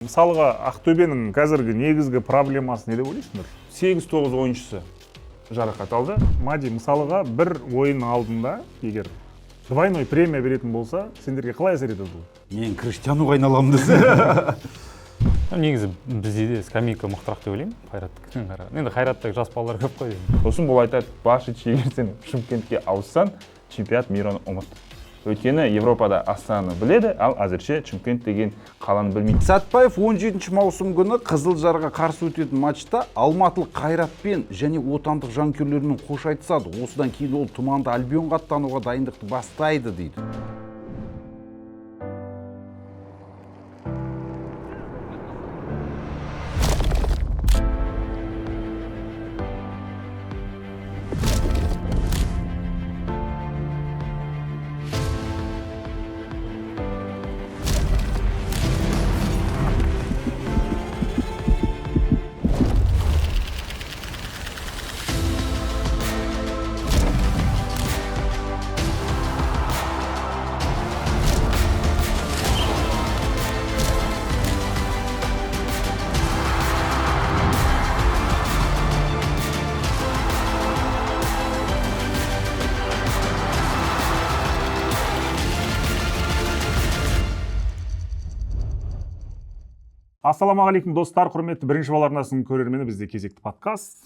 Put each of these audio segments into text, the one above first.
Мысалға Ақтөбенің қазіргі негізгі проблемасы не деп ойлайсыңдар? 8-9 ойыншысы жарақат алды. Мади, мысалға бір ойын алдында, егер двойной премия беретін болса, сендерге қалай әсер етеді бұл? Мен Криштиануға айналамын десе. Негізі бізде де скамейка мықтырақ деп ойлаймын, Қайраттікі. Енді Қайраттағы жас балалар көп қой. Сосын бұл айтады, Башич, егер сен Шымкентке ауыссаң, чемпионат мираны ұмыт. Өйткені Европада Астананы біледі, ал әзірше Шымкент деген қаланы білмейді. Сәтбаев 17 маусым күні Қызылжарға қарсы өтетін матчта алматылық Қайратпен және отандық жанкүйерлермен қош айтысады. Осыдан кейін ол тұманды Альбионға аттануға дайындықты бастайды дейді. Ассалаумағалейкум достар, құрметті бірінші баларнасының көрермені, бізде кезекті подкаст.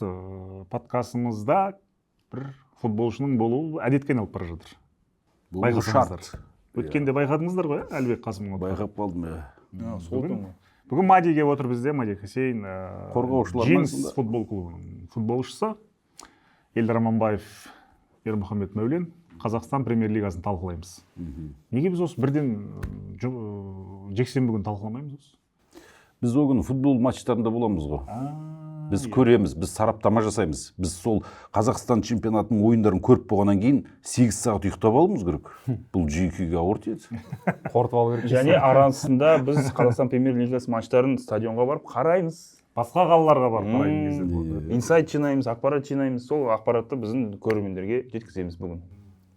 Подкастымызда бір футболшының болуы әдетке алып бара жатыр. Бұл шарт. Өткенде байқадыңыздар ғой, Әлбек Қасымов. Байқап қалдым. Бүгін Мади келіп отыр бізде, Мади Хусейн, Жеңіс футбол клубының футболшысы. Елдар Аманбаев, Ермұхамед Мәулен, Қазақстан премьер-лигасын талқылаймыз. Неге біз осы бірден жексенбі күні талқыламаймыз осы? Біз ол күні футбол матчтарында боламыз ғой. Біз көреміз, біз сараптама жасаймыз. Біз сол Қазақстан чемпионатының ойындарын көріп болғаннан кейін 8 сағат ұйықтап алуымыз керек. Бұл жүйкеге ауыр тиеді. Қорытып алу керек. Және арасында біз Қазақстан премьер-лигасы матчтарын стадионға барып қараймыз. Басқа қалаларға барып қараймыз. Инсайт жинаймыз, ақпарат жинаймыз. Сол ақпаратты біздің көрермендерге жеткіземіз бүгін.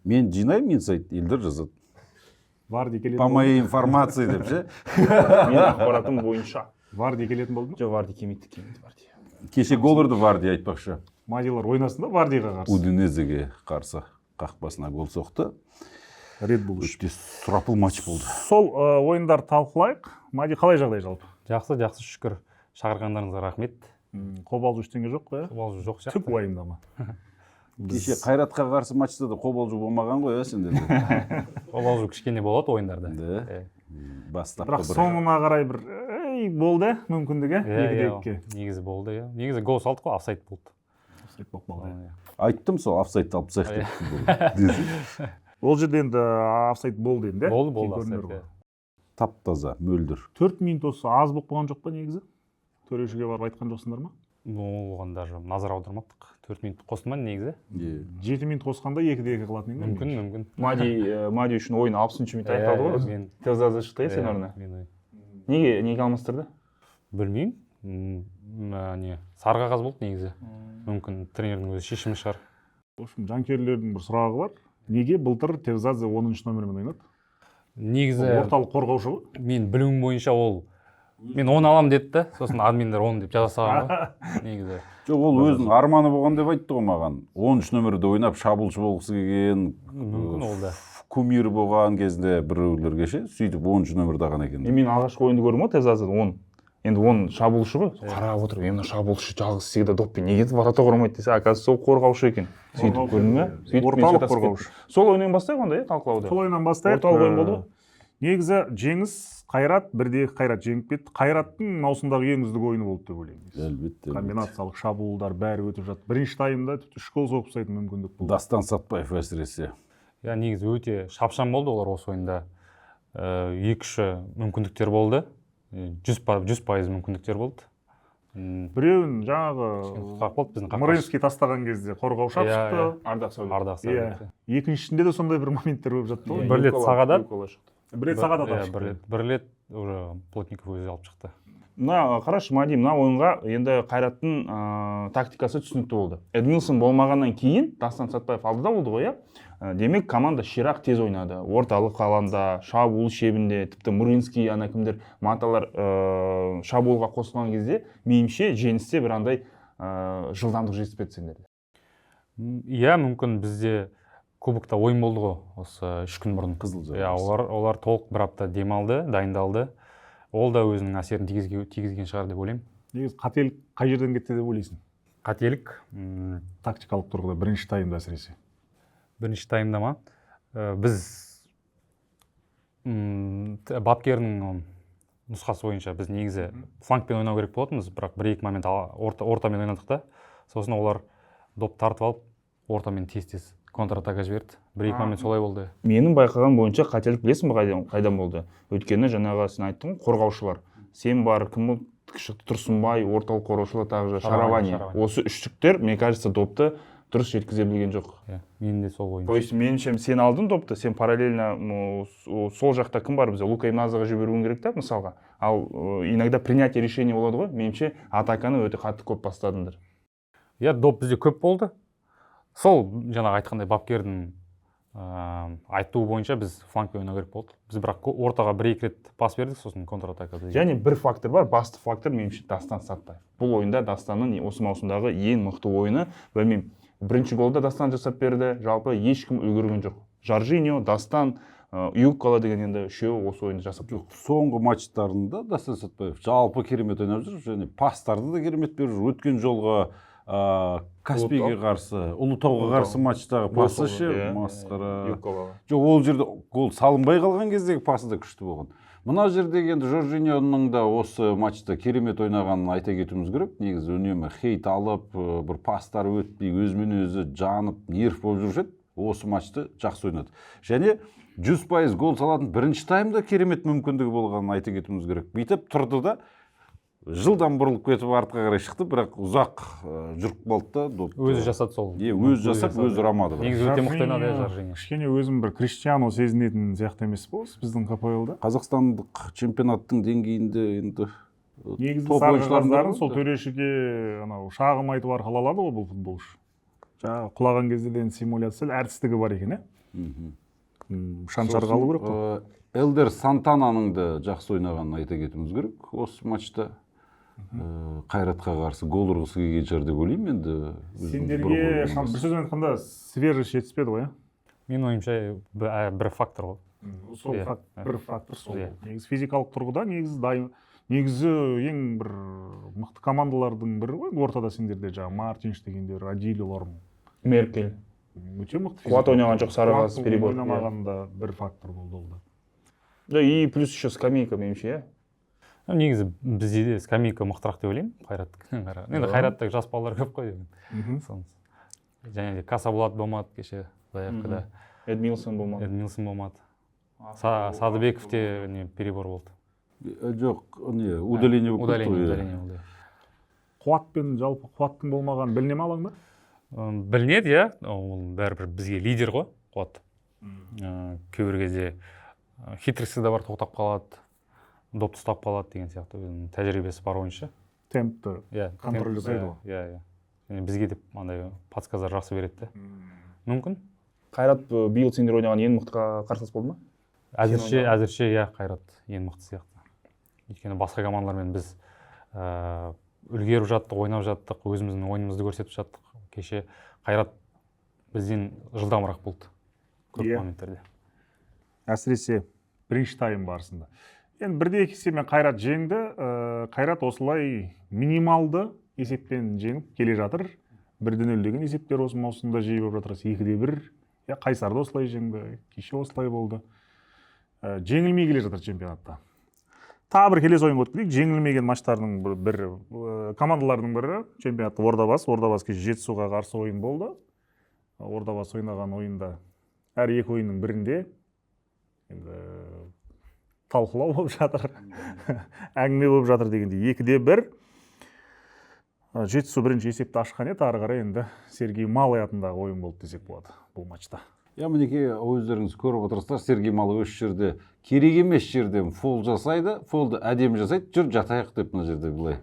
Мен жинаймын инсайт, елдер жазады. Варди келетін По моей информации деп ше. Мен ақпаратым бойынша. Варди келетін болды ма? Жоқ, Варди келмейді. Кеше гол ұрды Варди айтпақшы. Мадилар ойнасын да Вардиға қарсы. Удинезеге қарсы қақпасына гол соқты. Ред Булл үшін. Өте сұрапыл матч болды. Сол ойындар талқылайық. Мади, қалай жағдай жалпы? Жақсы, шүкір. Шақырғандарыңызға рахмет. Қобалжу ештеңе жоқ қой? Қобалжу жоқ сияқты. Түк уайымдама. Кеше Қайратқа қарсы матчта да қобалжу болмаған ғой, сендерде. Қобалжу кішкене болады ойындарда. Бастапқы бірақ соңына қарай бір болды мүмкіндігі 2-2. Негізі болды, иә. Негізі гол салдық қой, офсайд болды. Офсайд болып қалды. Айттым сол офсайд алып тастайық деп. Ол жерде енді офсайд болды енді. Болды офсайд. Тап-таза, мөлдір. 4 минут осы аз болып қалған жоқ па негізі? Төрешіге барып айтқан жоқсыңдар ма? Оған даже назар аудармадық. 4 минут қостым ба негізі? 7 минут қосқанда 2-2 қылатын ең. Мүмкін. Мади үшін ойын 60-шы минут аяқталды ғой. Тезазы шықты сен орнына. Неге алмастырды? Білмеймін. Сары қағаз болды негізі. Мүмкін тренердің өзі шешімі шығар. В общем, жанкүйерлердің бір сұрағы бар. Неге былтыр Тевзадзе 10-шы номермен ойнады? Негізі орталық қорғаушы ғой. Мен білуім бойынша ол мен 10 алам деді да, сосын админдер 10 деп жаза салған ғой. Негізі. Жоқ, ол өзінің арманы болған деп айтты ғой маған. 10-шы нөмірде ойнап шабуылшы болғысы келген. Мүмкін ол да. Кумир болған кезінде біреулерге ше, сөйтіп 10-шы нөмірде аған екен. Мен алғашқы ойынды көрдім ғой Тевзадзе 10. Енді 10 шабуылшы ғой. Қарап отырып, мен шабуылшы жалғыз всегда доппен неге ворота қорғамайды десе, оказывается сол қорғаушы екен. Сөйтіп көрдім бе? Орталық қорғаушы. Сол ойыннан бастайық онда, талқылауды. Сол ойыннан бастайық. Орталық ойын болды ғой. Негізі Жеңіс Қайрат, бірдегі Қайрат жеңіп кетті. Қайраттың маусымдағы ең үздік ойыны болды деп ойлаймын. Әлбетте. Комбинациялық шабуылдар бәрі өтіп жатты. Бірінші таймда 3 гол соғып тастайтын мүмкіндік болды. Дастан Сатпаев әсіресе. Я негізі өте шапшаң болды олар осы ойында. 2-3 мүмкіндіктер болды. 100% мүмкіндіктер болды. Біреуін жаңағы Моренский тастаған кезде қорғау шапшықты. Ардақ Сәулет. Екіншісінде де сондай бір моменттер болып жатты ғой. Бір рет сағада. Бір рет сағада тапшы. Бір рет уже Плотников өзі алып шықты. Мына қарашы, Мади, мына ойынға енді Қайраттың тактикасы түсінікті болды. Эдмилсон болмағаннан кейін Дастан Сатпаев алдыда болды ғой, демек команда ширақ тез ойнады. Орталық алаңда, шабуыл шебінде, тіпті Муринский, ана кімдер маталар шабуылға қосылған кезде, меніңше жеңісте бір андай жылдамдық жетіспеді сендерде. Иә, мүмкін бізде кубокта ойын болды ғой, осы 3 күн бұрын. Қызылжар. Иә, олар толық бір апта демалды, дайындалды. Ол да өзінің әсерін тигізген шығар деп ойлаймын. Негізі қателік қай жерден кетті деп ойлайсың? Қателік Тактикалық тұрғыда бірінші таймда әсіресе. бірінші таймда ма? Біз бапкердің нұсқасы бойынша біз негізі флангпен ойнау керек болатынбыз, бірақ 1-2 момент ортамен ойнадық та. Сосын олар доп тартып алып, ортамен тез контратака жіберді. 1-2 момент солай болды. Менің байқаған бойынша қателік білесің бе қайдан болды? Өйткені жаңағы сен айттың, қорғаушылар. Сен бар, кім шықты, Тұрсынбай, орталық қорғаушылар, тағы Шаравани. Осы үштіктер, мне кажется, допты дұрыс жеткізе білген жоқ. Менің де сол ойым. То есть меніңше сен алдың допты, сен параллельно сол жақта кім бар бізде? Лука Имназаға жіберуің керек та, мысалға. Ал иногда принятие решения болады ғой. Меніңше атаканы өте қатты көп бастадыңдар. Иә, доп бізде көп болды. Сол жаңағы айтқандай бапкердің айтуы бойынша біз флангпен ойнау керек болды. Біз бірақ ортаға 1-2 рет пас бердік, сосын контратакада. Және бір фактор бар, басты фактор меніңше Дастан Сатпаев. Бұл ойында Дастанның осы маусымдағы ең мықты ойыны, білмеймін. Бірінші голда Дастан жасап берді, жалпы ешкім үлгерген жоқ. Жоржиньо, Дастан, Юккола деген енді үшеуі осы ойынды жасап жоқ. Соңғы матчтарында Дастан Сатпаев жалпы керемет ойнап жүр, және пастарды да керемет беріп жүр. Өткен жолға Каспийге қарсы, Ұлытауға қарсы матчтағы пасы ше, масқара. Жоқ, ол жерде гол салынбай қалған кездегі пасы да күшті болған. Мына жердегі енді Жоржиньоның да осы матчта керемет ойнағанын айта кетуіміз керек. Негізі үнемі хейт алып, бір пастар өтпей, өзімен өзі жанып, нерв болып жүруші еді. Осы матчты жақсы ойнады. Және 100% гол салатын бірінші таймда керемет мүмкіндігі болғанын айта кетуіміз керек. Бүйтіп тұрды да жылдан бұрылып кетіп артқа қарай шықты, бірақ ұзақ жүріп қалды да. Өзі жасады сол. Өзі жасап, өзі ұрамады. Негізі өте мықты ойнады Жоржиньо. Кішкене өзім бір Криштиану сезінетін сияқты емес пе осы біздің КПЛ-да? Қазақстандық чемпионаттың деңгейінде енді негізі сарғыздарын сол төрешіге анау шағым айтып арқылы алады ғой бұл футболшы. Жаңағы құлаған кезде де симуляция әртістігі бар екен, шаншар қалу керек қой. Элдер Сантананың да жақсы ойнағанын айта кетуіміз керек осы матчта. Қайратқа қарсы гол ұрғысы келген шығар деп ойлаймын енді. Сендерге бір сөзбен айтқанда свежесть жетіспеді ғой, Менің ойымша бір фактор ғой. Сол бір фактор сол. Негізі физикалық тұрғыда негізі ең бір мықты командалардың бірі ғой. Ортада сендерде жаңағы Мартинш дегендер, Адилилар, Меркель. Өте мықты. Қуат ойнаған жоқ, Сарыағаш перебор. Ойнамағанда бір фактор болды ол да. Да, и плюс еще скамейка меніңше, Негізі бізде де скамейка мықтырақ деп ойлаймын, Қайраттікінен қара. Енді Қайраттық жас балалар көп қой. Және де Касаболат болмады кеше баяқыда. Эдмилсон болмады. Садыбеков те перебор болды. Жоқ, удаление болды. Қуатпен, жалпы қуаттың болмаған біліне ме алаң ба? Білінеді, иә. Ол бәрібір бізге лидер ғой, Қуат. Кейбір кезде хитрості да бар, тоқтап қалады. Допты ұстап қалады деген сияқты тәжірибесі бар ойыншы. Темпті контроль жасайды ғой. Иә. Бізге деп андай подсказдар жақсы береді. Мүмкін. Қайрат биыл сендер ойнаған ең мықты қарсылас болды ма? Әзірше иә, Қайрат ең мықты сияқты. Өйткені басқа командалармен біз үлгеріп жаттық, ойнап жаттық, өзіміздің ойынымызды көрсетіп жаттық. Кеше Қайрат бізден жылдамырақ болды көп моменттерде. Әсіресе бірінші тайм барысында. Енді 1-2 есеппен Қайрат жеңді. Қайрат осылай минималды есеппен жеңіп келе жатыр. 1-0 деген есептер осы маусымда жиі болып жатыр. 2-1. Қайсарды осылай жеңді, кеше осылай болды. Жеңілмей келе жатыр чемпионатта. Тағы бір келесі ойынға өтіп кетейік. Жеңілмеген матчтардың бір командалардың бірі чемпионатта Ордабас. Ордабас кеше Жетісуға қарсы ойын болды. Ордабас ойнаған ойында әр екі ойынның бірінде талқылау болып жатыр, әңгіме болып жатыр дегенде 2-1. Жетісу бірінші есепті ашқан еді, ары қарай енді Сергей Малый атындағы ойын болды десек болады бұл матчта. Мінекей өздеріңіз көріп отырсыздар, Сергей Малый осы жерде керек емес жерден фол жасайды, фолды әдемі жасайды, жүр жатайық деп мына жерде былай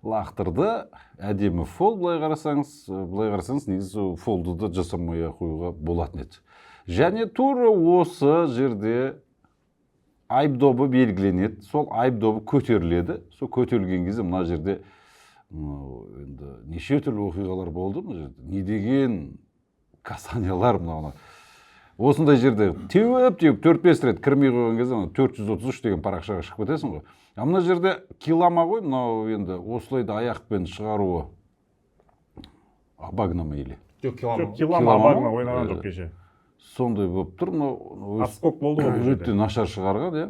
лақтырды, әдемі фол. Былай қарасаңыз негізі фолды да жасамай қоюға болатын еді. Және тура осы жерде айыпдобы белгіленеді, сол айыпдобы көтеріледі. Сол көтерілген кезде мына жерде енді неше түрлі оқиғалар болды мына жерде. Не деген касаниялар мынау. Осындай жерде теуіп 4-5 рет кірмей қойған кезде 433 деген парақшаға шығып кетесің ғой. А мына жерде килама ғой, мынау енді осылайда аяқпен шығаруы абагнама или? Жоқ, килама абагна ойнаған жоқ кеше. Сондай болып тұр, мынау отскок болды ғой бұл жерде. өте нашар шығарған, иә.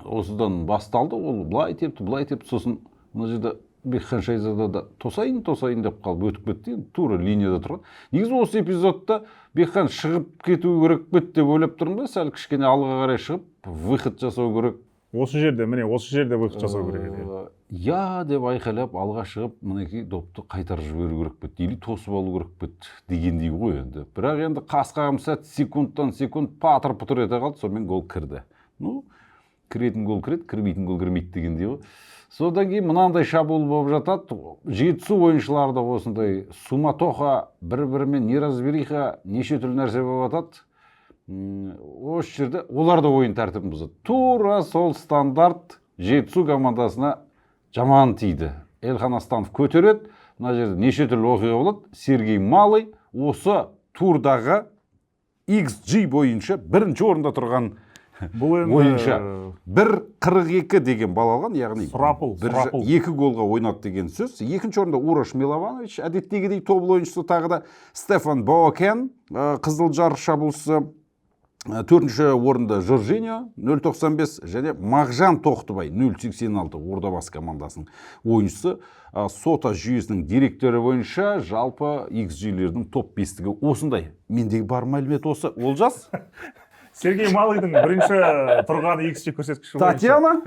Осыдан басталды, ол былай тепті, сосын мына жерде Бекхан Шайзада да тосайын деп қалып өтіп кетті, тура линияда тұрған. Негізі осы эпизодта Бекхан шығып кету керек бет деп ойлап тұрмын да, сәл кішкене алға қарай шығып, выход жасау керек. Осы жерде выход жасау керек еді. Я деп айқайлап алға шығып, мінекей допты қайтарып жіберу керек бет, или тосып алу керек бет дегендей ғой енді. Бірақ енді қасқағым сәт секундтан секунд патыр-пұтыр ете қалды, сонымен гол кірді. Кіретін гол кіреді, кірмейтін гол кірмейді дегендей ғой. Содан кейін мынандай шабуыл болып жатады. Жетісу ойыншылары да осындай суматоха, бір-бірімен неразбериха, неше түрлі нәрсе болып жатады. Осы жерде олар да ойын тәртібін бұзады. Тура сол стандарт Жетісу командасына жаман тиді. Элхан Астанов көтереді. Мына жерде неше түрлі оқиға болады. Сергей Малый осы турдағы XG бойынша бірінші орында тұрған ойынша 1.42 деген бал алған, яғни екі голға ойнады деген сөз. Екінші орында Урош Милованович, әдеттегідей тобыл ойыншысы, тағы да Стефан Бокен, Қызылжар шабуылшысы. Төртінші орында Жоржиньо 0.95 және Мағжан Тоқтыбай 0.86 Ордабасы командасының ойыншысы. Сота жүйесінің директоры бойынша жалпы XG-лердің топ 5-тігі осындай. Мендегі бар мәлімет осы. Олжас? Сергей Малыйдың бірінші тұрған XG көрсеткіші бойынша. Татьяна?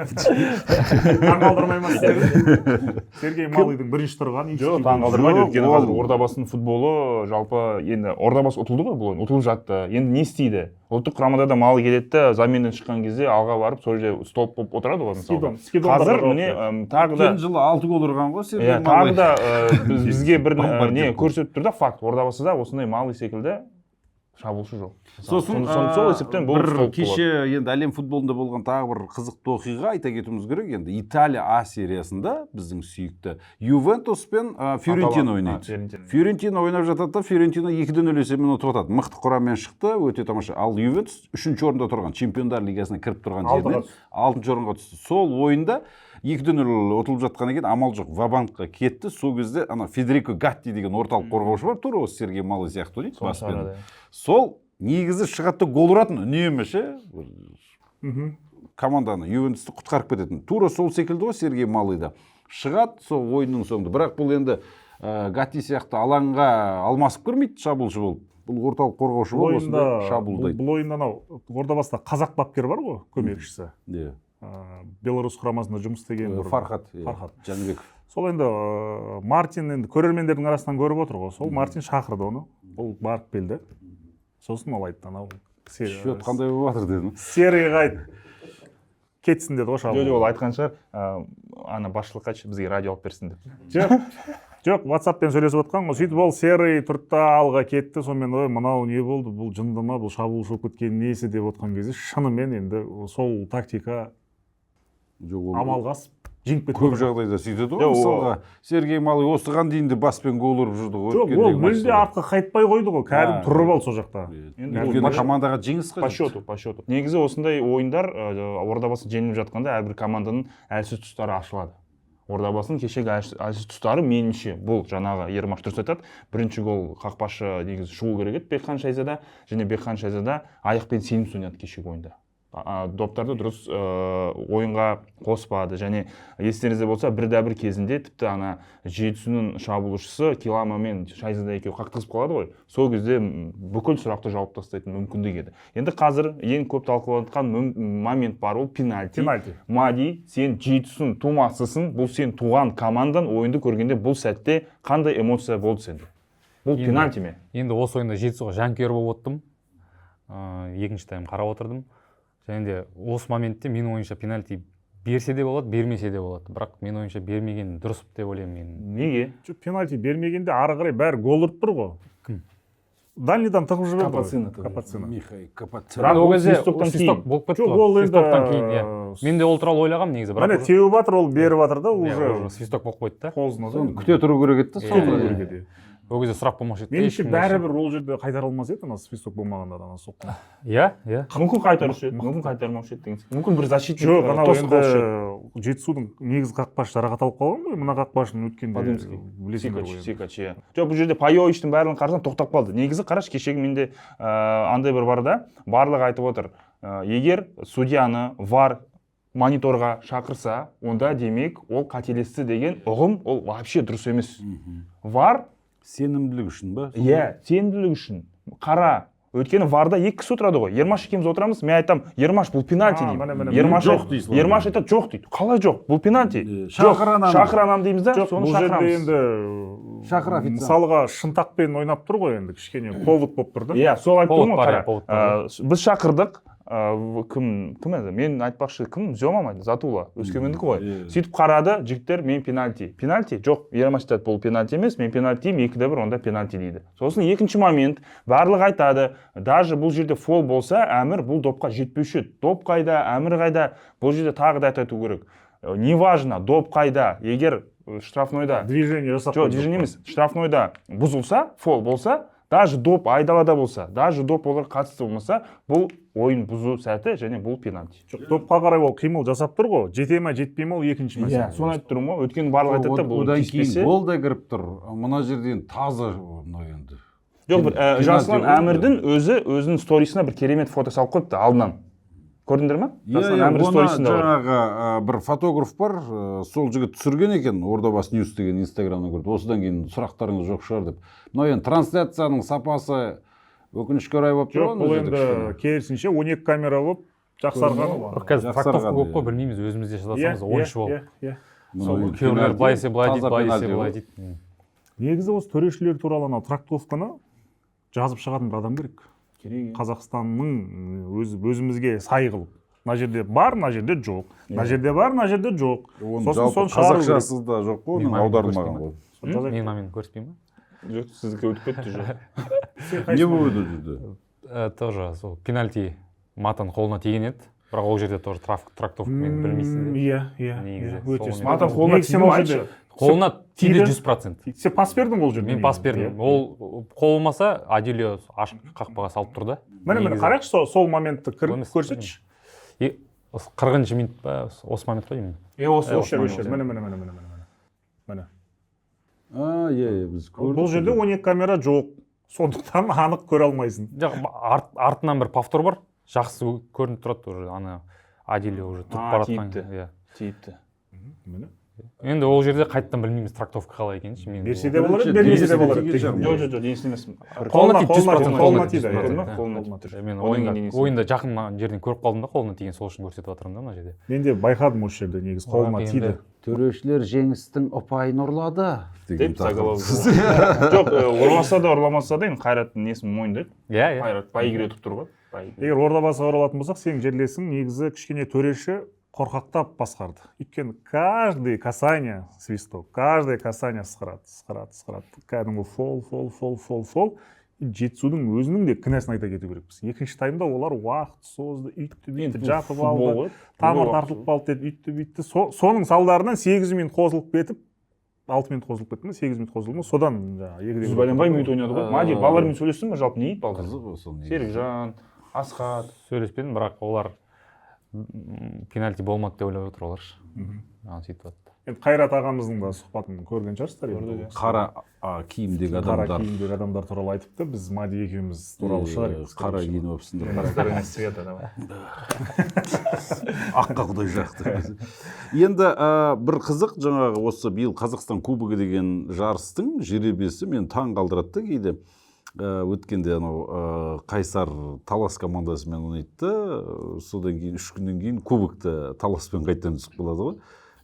Таңғалдырмай ма сіздерді? Сергей Малыйдың бірінші тұрған XG. Жоқ, таңғалдырмайды. Өйткені қазір Ордабасының футболы жалпы енді Ордабасы ұтылды ғой бұл ойын, ұтылып жатты. Енді не істейді? Ұлттық құрамада да Малый келеді, заменнен шыққан кезде алға барып, сол жерде столп болып отырады ғой мысалы. Қазір міне тағы да өткен жылы 6 гол ұрған ғой Сергей Малый. Тағы да бізге бір не көрсетіп тұр да факт. Ордабасыда осындай Малый секілді шабуылшы жоқ. Сосын сол есептен бір кеше енді әлем футболында болған тағы бір қызықты оқиға айта кетуіміз керек. Енді Италия А сериясында біздің сүйікті Ювентус пен Фиорентина ойнайды. Фиорентина ойнап жатады да, Фиорентина 2-0 есебімен ұтып жатады. Мықты құраммен шықты, өте тамаша. Ал Ювентус 3-ші орында тұрған, Чемпиондар лигасына кіріп тұрған жерден 6-ші орынға түсті. Сол ойында 2-0 ұтылып жатқаннан кейін амал жоқ, ва-банкқа кетті. Сол кезде Федерико Гатти деген орталық қорғаушы бар, тура осы Сергей Малый сияқты ойнайды баспен. Сол негізі шығатты гол ұратын үнемі команданы Ювентусты құтқарып кететін. Тура сол секілді ғой Сергей Малыйда. Шығады сол ойынның соңында. Бірақ бұл енді Гатти сияқты алаңға алмасып көрмейді шабуылшы болып. Бұл орталық қорғаушы болып осында шабуылдайды. Бұл ойында Ордабасыда қазақ бапкер бар ғой, көмекшісі. Беларусь құрамасында жұмыс істеген Фархат Жанбеков. Сол енді Мартин енді көрермендердің арасынан көріп отыр ғой. Сол Мартин шақырды оны. Ол барып келді. Сосын ол айтты, анау счет қандай болып жатыр деді. Серыйға айт. Кетсін деді ғой шабуыл. Ол айтқан шығар, ана басшылыққа бізге радио алып берсін деп. Жоқ, WhatsApp-пен сөйлесіп отқан ғой. Сөйтіп ол Серый тұрды алға кетті. Сонымен ой, мынау не болды? Бұл жынды ма? Бұл шабуылшы болып кеткен несі деп отқан кезде шынымен енді сол тактика амалғас жеңіп кетті. Көп жағдайда сөйтеді ғой. Мысалға Сергей Малый осыған дейін де баспен гол ұрып жүрді ғой. Жоқ, ол мүлде артқа қайтпай қойды ғой. Кәдімгі тұрып алды сол жақта. Енді командаға жеңіс қажет. По счету. Негізі осындай ойындар Ордабасы жеңіліп жатқанда әрбір команданың әлсіз тұстары ашылады. Ордабасының кешегі әлсіз тұстары меніңше бұл жаңағы Ермаш дұрыс айтады. Бірінші гол қақпашы негізі шығу керек еді Бекхан Шайзада, және Бекхан Шайзада аяқпен сенімсіз ойнады кешегі ойында. Доптарды дұрыс ойынға қоспады, және естеріңізде болса бір кезінде тіпті ана Жетісуның шабуылшысы Килама мен Шайзада екеуі қақтығысып қалады ғой. Сол кезде бүкіл сұрақты жауып тастайтын мүмкіндік еді. Енді қазір ең көп талқыланған момент бар, ол пенальти. Мади, сен Жетісуның тумасысың, бұл сен туған командан ойынды көргенде бұл сәтте қандай эмоция болды сенде? Бұл пенальти ме? Енді осы ойында Жетісуға жанкүйер болып оттым. Екінші тайм қарап отырдым. Және де осы моментте менің ойымша пенальти берсе де болады, бермесе де болады. Бірақ мен ойымша бермеген дұрыс деп ойлаймын мен. Неге? Пенальти бермегенде ары қарай бәрі гол ұрып тұр ғой. Кім? Дальныйдан тығып жіберді. Капацина. Капацина. Михай Капацина. Бірақ ол ол кезде свистоктан свисток кейін. болып кетті Жоқ, ғой. ол енді, Свистоктан кейін, иә. Мен де ол туралы ойлағанмын негізі, Міне бірақ теуіп жатыр, ол беріп жатыр да уже уже свисток болып қойды да. қозына. Соны күте тұру керек еді да, соны. Иә. Ол кезде сұрақ болмаушы еді. Меніңше бәрібір ол жерде қайтара алмас еді, ана свисток болмағанда ана соққан. Иә, иә. Мүмкін қайтарушы еді, мүмкін қайтармаушы еді деген. Мүмкін бір защитник Жоқ, анау тосып қалушы еді. енді Жетісудың негізгі қақпашы жарақат алып қалған ғой, мына қақпашының өткенде Подымский. білесіңдер ғой. Сикач, иә. Жоқ, бұл жерде Пайовичтің барлығын қарасаң тоқтап қалды. Негізі қараш, кешегі менде андай бір бар да, барлығы айтып отыр. Егер судьяны VAR мониторға шақырса, онда демек ол қателесті деген ұғым ол вообще дұрыс емес. VAR Сенімділік үшін ба? иә, сенімділік үшін. Қара. Өйткені VAR-да екі кісі отырады ғой. Ермаш екеуміз отырамыз, мен айтам, Ермаш бұл пенальти деймін. Ермаш жоқ дейсіз. Ермаш айтады, жоқ дейді. Қалай жоқ? Бұл пенальти. Шақыр ананы. Шақыр ананы дейміз да, Жоқ, соны бұл жерде шақырамыз. енді Шақыр официант. мысалға шынтақпен ойнап тұр ғой енді, кішкене повод болып тұр да. Иә, сол айтып Повод тұрмын бар, ғой. иә, повод бар. Біз шақырдық. Кім еді? Мен айтпақшы, кім? Зема ма? Затула. Өскемендікі ғой. Сөйтіп қарады, жігіттер, мен пенальти. Пенальти? Жоқ, Ермаш айтады, бұл пенальти емес, мен пенальти, 2-1 онда пенальти дейді. Сосын екінші момент, барлығы айтады, даже бұл жерде фол болса, әмір бұл допқа жетпеуші еді. Доп қайда, әмір қайда? Бұл жерде тағы да айту керек. Неважно, доп қайда, егер штрафнойда Движение жасап жоқ, движение емес, штрафнойда бұзылса, фол болса, даже доп айдалада болса, даже доп олар қатысты болмаса, бұл ойын бұзу сәті және бұл пенальти. Жоқ, допқа қарай ол қимыл жасап тұр ғой, жете ме жетпей ме ол екінші Иә, мәселе. соны айтып тұрмын ғой. Өйткені барлығы айтады да, бұл Одан тиіспесе. кейін гол да кіріп тұр. Мына жерден таза мынау енді. Жоқ, бір Жасұлан Әмірдің өзінің сторисына бір керемет фото салып қойыпты алдынан. Көрдіңдер ме? Жасұлан Әмір сторисында бар. жаңағы бір фотограф бар, сол жігіт түсірген екен, Ордабасы Ньюс деген инстаграмнан көрді. Осыдан кейін сұрақтарыңыз жоқ шығар деп. Мынау енді трансляцияның сапасы өкінішке орай болып Жоқ, бұл енді керісінше 12 камера болып жақсарғаны ғой. Қазір трактовка көп қой, білмейміз, өзімізде жасасамыз ойыншы болып. Сол Кейбіреулер былай десе былай дейді, былай десе былай дейді. Негізі осы төрешілер туралы анау трактовканы жазып шығатын бір адам керек. Қазақстанның өзімізге сай қылып. Мына жерде бар, мына жерде жоқ. Мына жерде бар, мына жерде жоқ. Сосын қазақшасы да жоқ қой, оның аударылмаған ғой. Менің мамамды көрсетпей ма? Жоқ, сіздікі өтіп кетті жоқ. Не болды ол жерде? Тоже сол пенальти Матан қолына тиген еді. Бірақ ол жерде тоже трактовкамен білмейсің де. Иә. Матан қолына тиген айтшы. Қолына тиді 100%. Сен пас бердің ол жерде? Мен пас бердім. Ол қол болмаса Адилио ашық қақпаға салып тұрды. Міне қарайықшы, сол моментті көрсетші. 40-шы минут па, осы момент қой деймін. Өшір. Міне. Иә, біз көрдік. Бұл жерде 12 камера жоқ. Сондықтан анық көре алмайсың. Жоқ, артынан бір повтор бар. Жақсы көрініп тұрады уже, ана Адилио уже тұрып баратқан. Тиіпті. Енді ол жерде қайттан білмейміз трактовка қалай екенші. Берсе де болар, бермесе де болар. Жоқ, денесін емес. Қолына тиді 100%. Қолына тиді. Мен ойында жақын жерден көріп қалдым да, қолына тиген, сол үшін көрсетіп жатырмын да мына жерде. Мен де байқадым осы жерде, негізі қолына тиді. Төрешілер жеңістің ұпайын ұрлады деп заголовок. Жоқ, ұрламаса да ұрламаса да енді Қайраттың несін мойындайды. Иә. Қайрат бәйгеге ұтып тұр ғой. Егер Ордабасыға оралатын болсақ, сенің жерлесің негізі кішкене төреші қорқақтап басқарды. Өйткені каждый касание свисток, каждый касание сықырады. Кәдімгі фол. Жетісудың өзінің де кінәсін айта кету керекпіз. Екінші таймда олар уақыт созды, үйтті, жатып алды, тамыр тартылып қалды деді, үйтті. Соның салдарынан 8 минут қосылып кетіп, 6 минут қосылып кетті ме, 8 минут қосылды ма, содан Жүз бәленбай минут ойнады ғой. Мади, балалармен сөйлестің бе, жалпы не еді балдар? Қызық осы. Серікжан, Асқат. Сөйлеспедім, бірақ олар пенальти болмады деп ойлап отыр олар. Сөйтіп жатты. Енді Қайрат ағамыздың да сұхбатын көрген шығарсыздар. Қара киімдегі адамдар. Қара киімдегі адамдар туралы айтыпты. Біз Мади екеуміз туралы шығар едік. Қара киініп алыпсыңдар. Настроение света, давай. Аққа құдай жақты. Енді бір қызық, жаңағы осы биыл Қазақстан кубогы деген жарыстың жеребесі мен таң қалдырады да кейде. Өткенде анау Қайсар Талас командасымен ойнайды. Содан кейін 3 күннен кейін кубокты Таласпен қайтадан түсіп қалады ғой.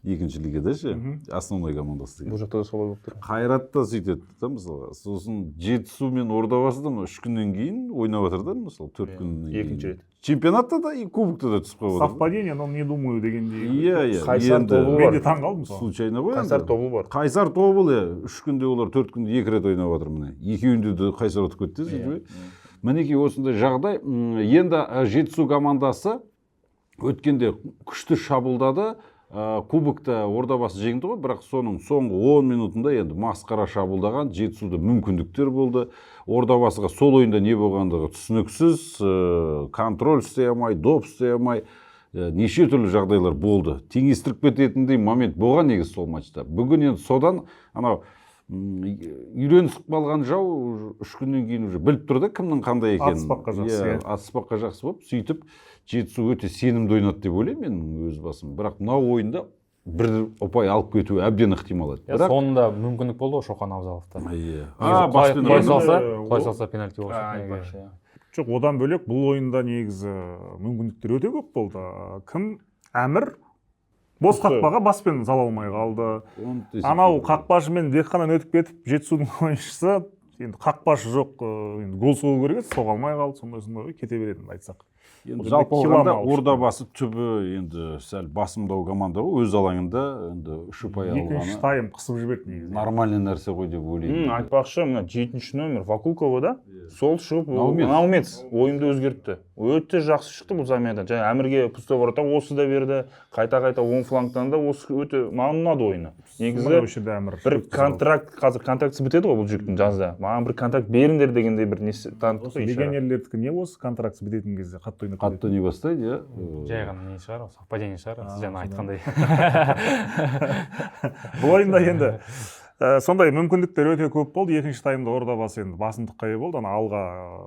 екінші лигада ше, основной командасы деген. Бұл жақта да солай болып тұр. Қайрат та сөйтеді да мысалға. Сосын Жетісу мен Ордабасы да 3 күннен кейін ойнап жатыр да, мысалы 4 күннен кейін. Екінші рет. Чемпионатта да и кубокта да түсіп қалып жатыр. Совпадение, но не думаю дегендей. Иә. Қайсар тобы Мен бар. де таң қалдым мысалы. Случайно ғой. Қайсар тобы бар. Қайсар тобы 3 күнде олар 4 күнде 2 рет ойнап жатыр міне. Екеуінде де Қайсар ұтып кетті сөйтіп. Мінекей осындай жағдай. Енді Жетісу командасы өткенде күшті шабуылдады. Кубокта Ордабасы жеңді ғой, бірақ соның соңғы 10 минутында енді масқара шабуылдаған, Жетісуда мүмкіндіктер болды. Ордабасыға сол ойында не болғандығы түсініксіз, контроль істей алмай, доп істей алмай, неше түрлі жағдайлар болды. Теңестіріп кететіндей момент болған негізі сол матчта. Бүгін енді содан анау үйренісіп қалған жау 3 күннен кейін уже біліп тұрды кімнің қандай екенін. Атыспаққа жақсы. Атыспаққа жақсы болып, сөйтіп Жетісу өте сенімді ойнады деп ойлаймын мен өз басым. Бірақ мынау ойында бір ұпай алып кетуі әбден ықтимал еді. Соңында мүмкіндік болды ғой Шоқан Абзаловта. Құлай салса пенальти болса. Жоқ, одан бөлек бұл ойында негізі мүмкіндіктер өте көп болды. Кім? Әмір бос қақпаға баспен сала алмай қалды. Анау қақпашымен бекқанан өтіп кетіп, Жетісудың ойыншысы енді қақпашы жоқ, енді гол соғу керек еді, соға алмай қалды, сондай кете береді айтсақ. Жалпы алғанда Ордабасы түбі енді сәл басымдау команда ғой, өз алаңында енді 3 ұпай алғаны. Екінші тайм қысып жіберді негізі. Нормальный нәрсе ғой деп ойлаймын. Айтпақшы, мына 7-ші номер Вакулкова да, сол шығып Наумец ойынды өзгертті. Өте жақсы шықты бұл замиядан. Және Әмірге пустой ворота осы да берді, қайта-қайта оң флангтан да осы өте маған ұнады ойыны. Негізі бір контракт, қазір контрактісі бітеді ғой бұл жігіттің жазда. Маған бір контракт беріңдер дегендей бір несі танытты ғой. Легионерлердікі не осы контрактісі бітетін кезде қатты не бастайды, иә. Жай ғана не шығар, совпадение шығар, сіз жаңа айтқандай. Бұл ойында енді сондай мүмкіндіктер өте көп болды. Екінші таймда Ордабасы енді басымдыққа ие болды. Алға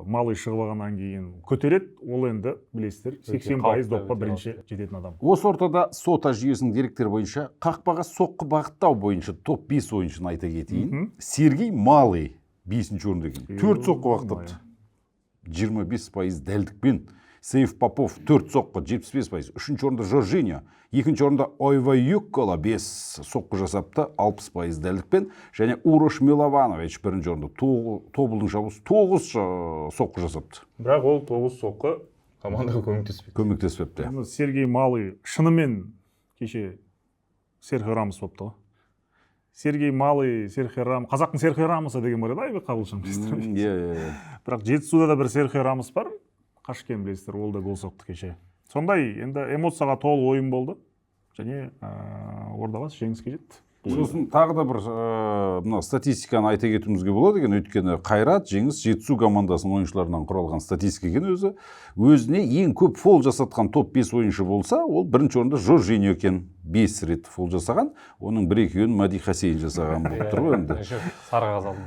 Малый шығып алғаннан кейін көтереді. Ол енді білесіздер 80% допқа бірінші жететін адам. Осы ортада сота жүйесінің деректері бойынша қақпаға соққы бағыттау бойынша топ 5 ойыншыны айта кетейін. Сергей Малый 5-ші орында екен. 4 соққы бағыттапты. 25% дәлдікпен. Сейф Попов 4 соққы 75%. 3-ші орында Жоржиньо. 2-ші орында Ойваюккола 5 соққы жасапты 60% дәлдікпен. Және Урош Милованович 1-ші орында тобылдың шабуылшысы 9 соққы жасапты. Бірақ ол 9 соққы командаға көмектеспепті. Сергей Малый шынымен кеше Серхио Рамос болыпты ғой. Сергей Малый, Серхио Рамос, қазақтың Серхио Рамосы деген бар еді, Айбек Қабылшан. Бірақ Жетісуда да бір Серхио Рамос бар. Қашкен білесіздер, ол да гол соқты кеше. Сондай енді эмоцияға толы ойын болды. Және Ордабасы жеңіске жетті. Сосын тағы да бір статистиканы айта кетуімізге болады екен, өйткені Қайрат, Жеңіс, Жетісу командасының ойыншыларынан құралған статистика екен өзі. Өзіне ең көп фол жасатқан топ 5 ойыншы болса, ол бірінші орында Жоржиньо екен. 5 рет фол жасаған, оның 1-2-ін Мади Хасейн жасаған болып тұр ғой енді. Сары қағаз алдым.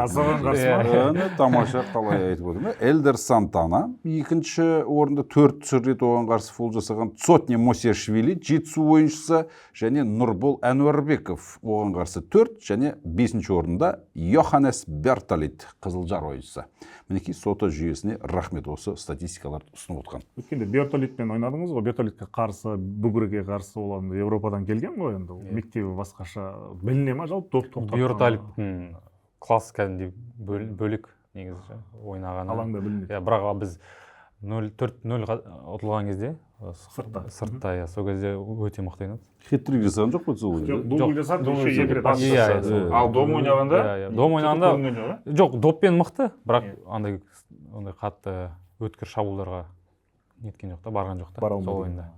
Асаған қарсы тамаша, қалай айтып отырмын. Элдер Сантана 2-ші орында 4 рет оған қарсы фол жасаған. Цотня Мосиашвили Жетісу ойыншысы және Нұрбол Әнуарбеков оған қарсы 4 және 5-ші орында Йоханнес Берталит Қызылжар ойыншысы. Мінекей сота жүйесіне рахмет, осы статистикаларды ұсынып отқан. Өткенде Берталитпен ойнадыңыз ғой, Берталитке қарсы, Бүгірге қарсы ол Европадан келген ғой енді. Мектебі басқаша біліне ма жалпы тоқтатқан. Берталиттің класс кәдімгідей бөлік негізі ойнаған. Алаңда білінеді. Бірақ біз 4-0 ұтылған кезде сыртта, сол кезде өте мықты ойнады. Хет-трик жасаған жоқ па сол ойында? Дубль жасады, еще 2 рет. Ал дом ойнағанда? Дом ойнағанда жоқ, доппен мықты, бірақ андай қатты өткір шабуылдарға неткен жоқ та, барған жоқ та сол ойында.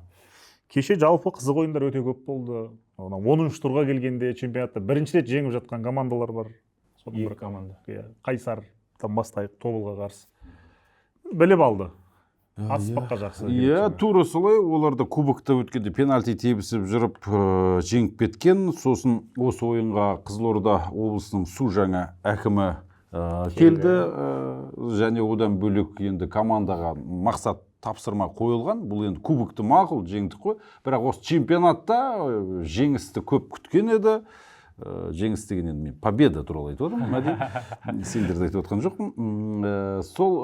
Кеше жалпы қызық ойындар өте көп болды. 10-ші турға келгенде чемпионатта бірінші рет жеңіп жатқан командалар бар. Екі команда. Қайсардан бастайық, Тобылға қарсы. Біліп алды. Атыспаққа жақсы. Иә, тура солай. Оларда кубокта өткенде пенальти тебісіп жүріп жеңіп кеткен. Сосын осы ойынға Қызылорда облысының су жаңа әкімі келді. Және одан бөлек енді командаға мақсат тапсырма қойылған. Бұл енді кубокты мақұл жеңдік қой. Бірақ осы чемпионатта жеңісті көп күткен еді. Жеңіс деген енді мен победа туралы айтып отырмын. Сендерді айтып отқан жоқпын. Сол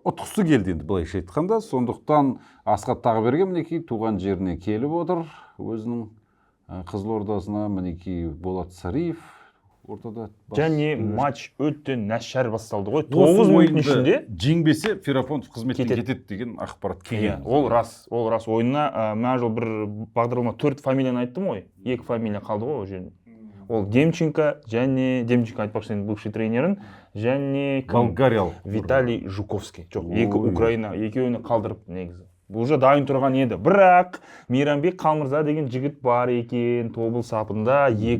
ұтқысы келді енді былайша айтқанда. Сондықтан Асхат Тағыберген мінекей туған жеріне келіп отыр. Өзінің Қызылордасына мінекей Болат Сариев ортада. Және матч өте нашар басталды ғой. 9 минуттың ішінде жеңбесе Ферапонтов қызметтен кетеді деген ақпарат келген. Ол рас. Ойынына мына жол бір бағдарлама 4 фамилияны айттым ғой. 2 фамилия қалды ғой ол жерде. Ол Демченко және Демченко айтпақшы сенің бывший тренерін және Болгариялық Виталий Жуковский. Жоқ, екі Украина, екеуіне қалдырып негізі. Бұл уже дайын тұрған еді. Бірақ Мейрамбек Қалмырза деген жігіт бар екен. Тобыл сапында 2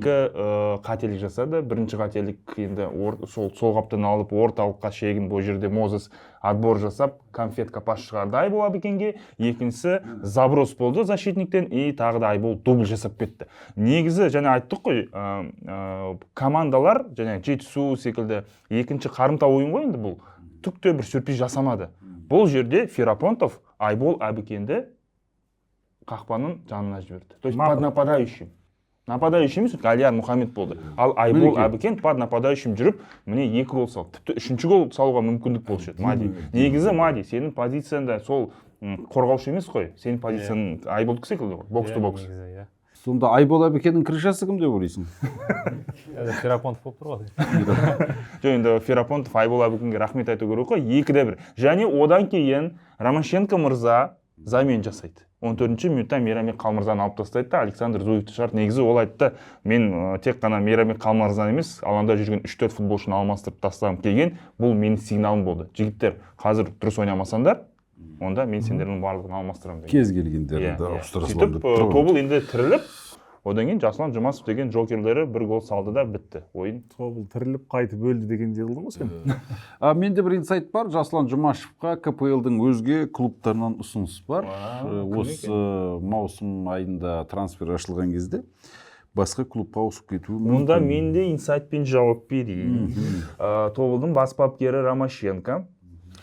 қателік жасады. Бірінші қателік енді сол қаптан алып орталыққа шегін бұл жерде Мозес отбор жасап, конфетка пас шығарды Айбол Абекенге. Екіншісі заброс болды защитниктен и тағы да Айбол дубль жасап кетті. Негізі және айттық қой, командалар және Жетісу секілді екінші қарымта ойын ғой енді бұл. Түкте бір сюрприз жасамады. Бұл жерде Ферапонтов Айбол Абекенді қақпаның жанына жіберді. То есть под нападающим. Нападающим емес, Алиян Мұхаммед болды. Ал Айбол Абекен под нападающим жүріп, міне 2 гол салды. Тіпті 3-ші гол салуға мүмкіндік болшы еді. Мади. Негізі Мади, сенің позицияңда сол қорғаушы емес қой. Сенің позицияң Айболдық секілді ғой. Бокс to бокс. Сонда Айбол Абекеннің крышасы кім деп ойлайсың? Ферапонтов болып тұр ғой. Жоқ, енді Ферапонтов Айбол Абекенге рахмет айту керек қой. 2-1. Және одан кейін Ромашенко мырза замен жасайды. 14-ші минутта Мейрамбек Қалмырзаны алып тастайды да Александр Зуевті шығарды. Негізі ол айтты, мен тек қана Мейрамбек Қалмырзаны емес, алаңда жүрген 3-4 футболшыны алмастырып тастағым келген. Бұл менің сигналым болды. Жігіттер, қазір дұрыс ойнамасаңдар, онда мен сендердің барлығын алмастырамын деген. Кез келгендерді ауыстыра саламын деп. Сөйтіп Тобыл енді тіріліп, одан кейін Жасұлан Жұмасов деген жокерлері 1 гол салды да бітті ойын. Тобыл тіріліп қайтып өлді деген қылдың ғой сен. Менде бір инсайт бар. Жасұлан Жұмашевқа КПЛ-дің өзге клубтарынан ұсыныс бар. Осы маусым айында трансфер ашылған кезде басқа клубқа ауысып кетуі мүмкін. Мұнда мен де инсайтпен жауап берейін. Тобылдың бас бапкері Ромашенко.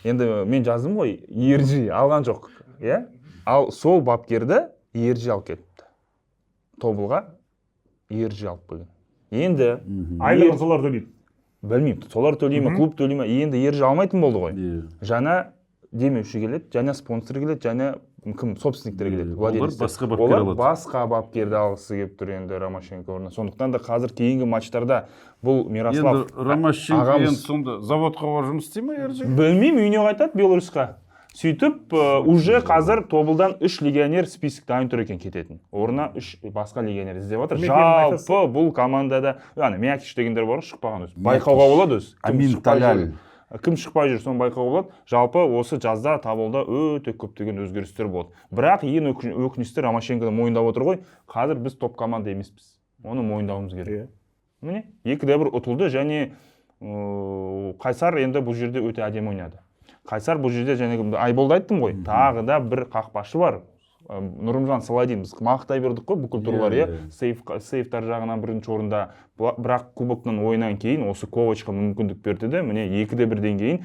Енді мен жаздым ғой, Ержи алған жоқ. Ал сол бапкерді Ержи алып кетті. Тобылға Ержи алып келген. Енді айлығын солар төлейді. Білмеймін, солар төлей ме, клуб төлей ме. Енді Ержи алмайтын болды ғой. Жаңа демеуші келеді, жаңа спонсор келеді, жаңа кім собственниктер келеді. Олар басқа бапкерді алғысы келіп тұр енді Ромашенко орнына. Сондықтан да қазір кейінгі матчтарда бұл Мирослав Ромашенко сонда заводқа барып жұмыс істей ме Ержи? Білмеймін, үйіне қайтады Беларусьқа. Сөйтіп, уже қазір Тобылдан 3 легионер список дайын тұр екен кететін. Орына 3 басқа легионер іздеп отыр. Жалпы бұл командада, Мякиш дегендер бар, шықпаған өз. Байқауға болады өз. Кім шықпай жүр, соны байқауға болады. Жалпы осы жазда Тобылда өте көптеген өзгерістер болды. Бірақ ең өкінішті Ромашенконы мойындап отыр ғой, қазір біз топ команда емеспіз. Оны мойындауымыз керек. Міне, 2-1 ұтылды және Қайсар енді бұл жерде өте әдемі ойнады. Қайсар бұл жерде және Айболды айттым ғой, тағы да бір қақпашы бар. Нұрымжан Саладин, біз мақтай бердік қой бүкіл турлар, сейфтар жағынан бірінші орында, бірақ кубоктың ойынан кейін осы Ковачқа мүмкіндік берді де, міне 2-1-ден кейін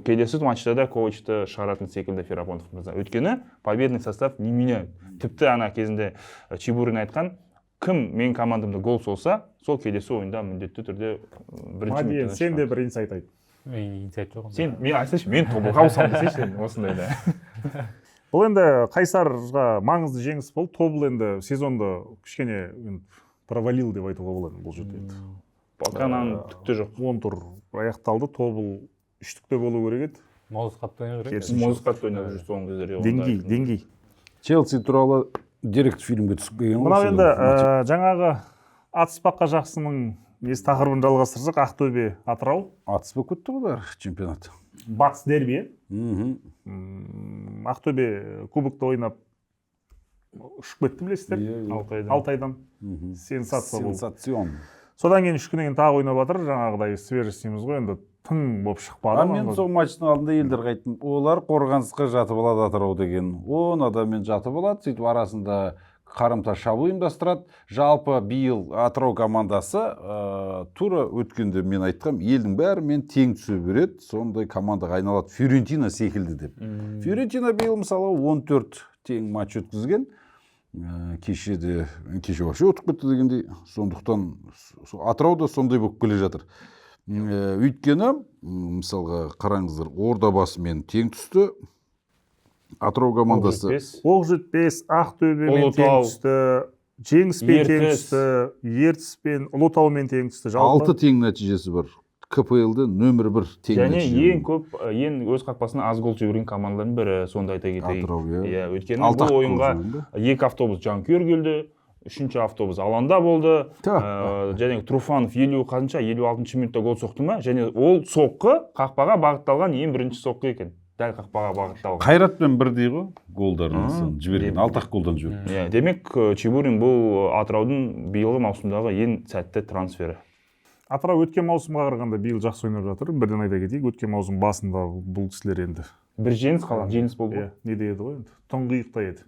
келесі матчта да Ковачты шығаратын секілді Ферапонтов мырза. Өйткені победный состав не меняет. Тіпті ана кезінде Чебурин айтқан, кім мен командамда гол солса, сол келесі ойында міндетті түрде бірінші минуттан шығады. Сен де бір инсайт айт. Инсайт жоқ. Сен мен айтсайшы, мен Тобылға ауысамын десейші осындайда. Бұл енді Қайсарға маңызды жеңіс болды. Тобыл енді сезонды кішкене провалил деп айтуға болады бұл жерде. Балканнан түкте жоқ. 10 тур аяқталды. Тобыл үштікте болу керек еді. Мозес қатты ойнап жүр. Мозес қатты ойнап жүр соңғы кездері. Деңгей. Челси туралы деректі фильмге түсіп келген ғой. Мынау енді жаңағы атыспаққа жақсының несі тақырыбын жалғастырсақ, Ақтөбе Атырау. Атыспақ өтті ғой бәрі чемпионат. Батыс дерби. Ақтөбе кубокта ойнап ұшып кетті білесіздер. Алтайдан. Сенсация болды. Сенсацион. Содан кейін 3 күннен кейін тағы ойнап жатыр. Жаңағыдай свежестіміз ғой, енді тың болып шықпады. Мен сол матчтың алдында елдер қайттым. Олар қорғанысқа жатып алады Атырау деген. 10 адаммен жатып алады. Сөйтіп арасында қарымта шабуыл ұйымдастырады. Жалпы биыл Атырау командасы тура өткенде мен айтқам, елдің бәрімен тең түсе береді. Сондай командаға айналады. Фиорентина секілді деп. Фиорентина биыл мысалы 14 тең матч өткізген. Кеше вообще өтіп кетті дегендей. Сондықтан Атырау да сондай болып келе жатыр. Өйткені мысалға қараңыздар, Ордабасымен тең түсті. Атырау командасы Оқжетпес, Ақтөбемен тең түсті. жеңіспен тең түсті, ертіспен, ұлытаумен тең түсті. 6 тең нәтижесі бар. КПЛ-де нөмір 1 тең және нәтижесі. ең көп, ең өз қақпасына аз гол жіберген командалардың бірі, сонда айта кетейік. Атырау, иә. Өйткені бұл ойынға 2 автобус жанкүйер келді, 3-ші автобус алаңда болды. Және Труфанов 56-ші минутта гол соқты ма? Және ол соққы қақпаға бағытталған ең бірінші соққы екен. Дәл қақпаға бағытталған. Қайратпен бірдей ғой голдарын жіберген, 6 голдан жіберген. Демек, Чебурин бұл Атыраудың биылғы маусымдағы ең сәтті трансфері. Атырау өткен маусымға қарағанда биыл жақсы ойнап жатыр. Бірден айта кетейік, өткен маусым басында бұл кісілер енді бір жеңіс қалған, жеңіс болды ғой. Неде еді ғой енді, тұңғиықта еді.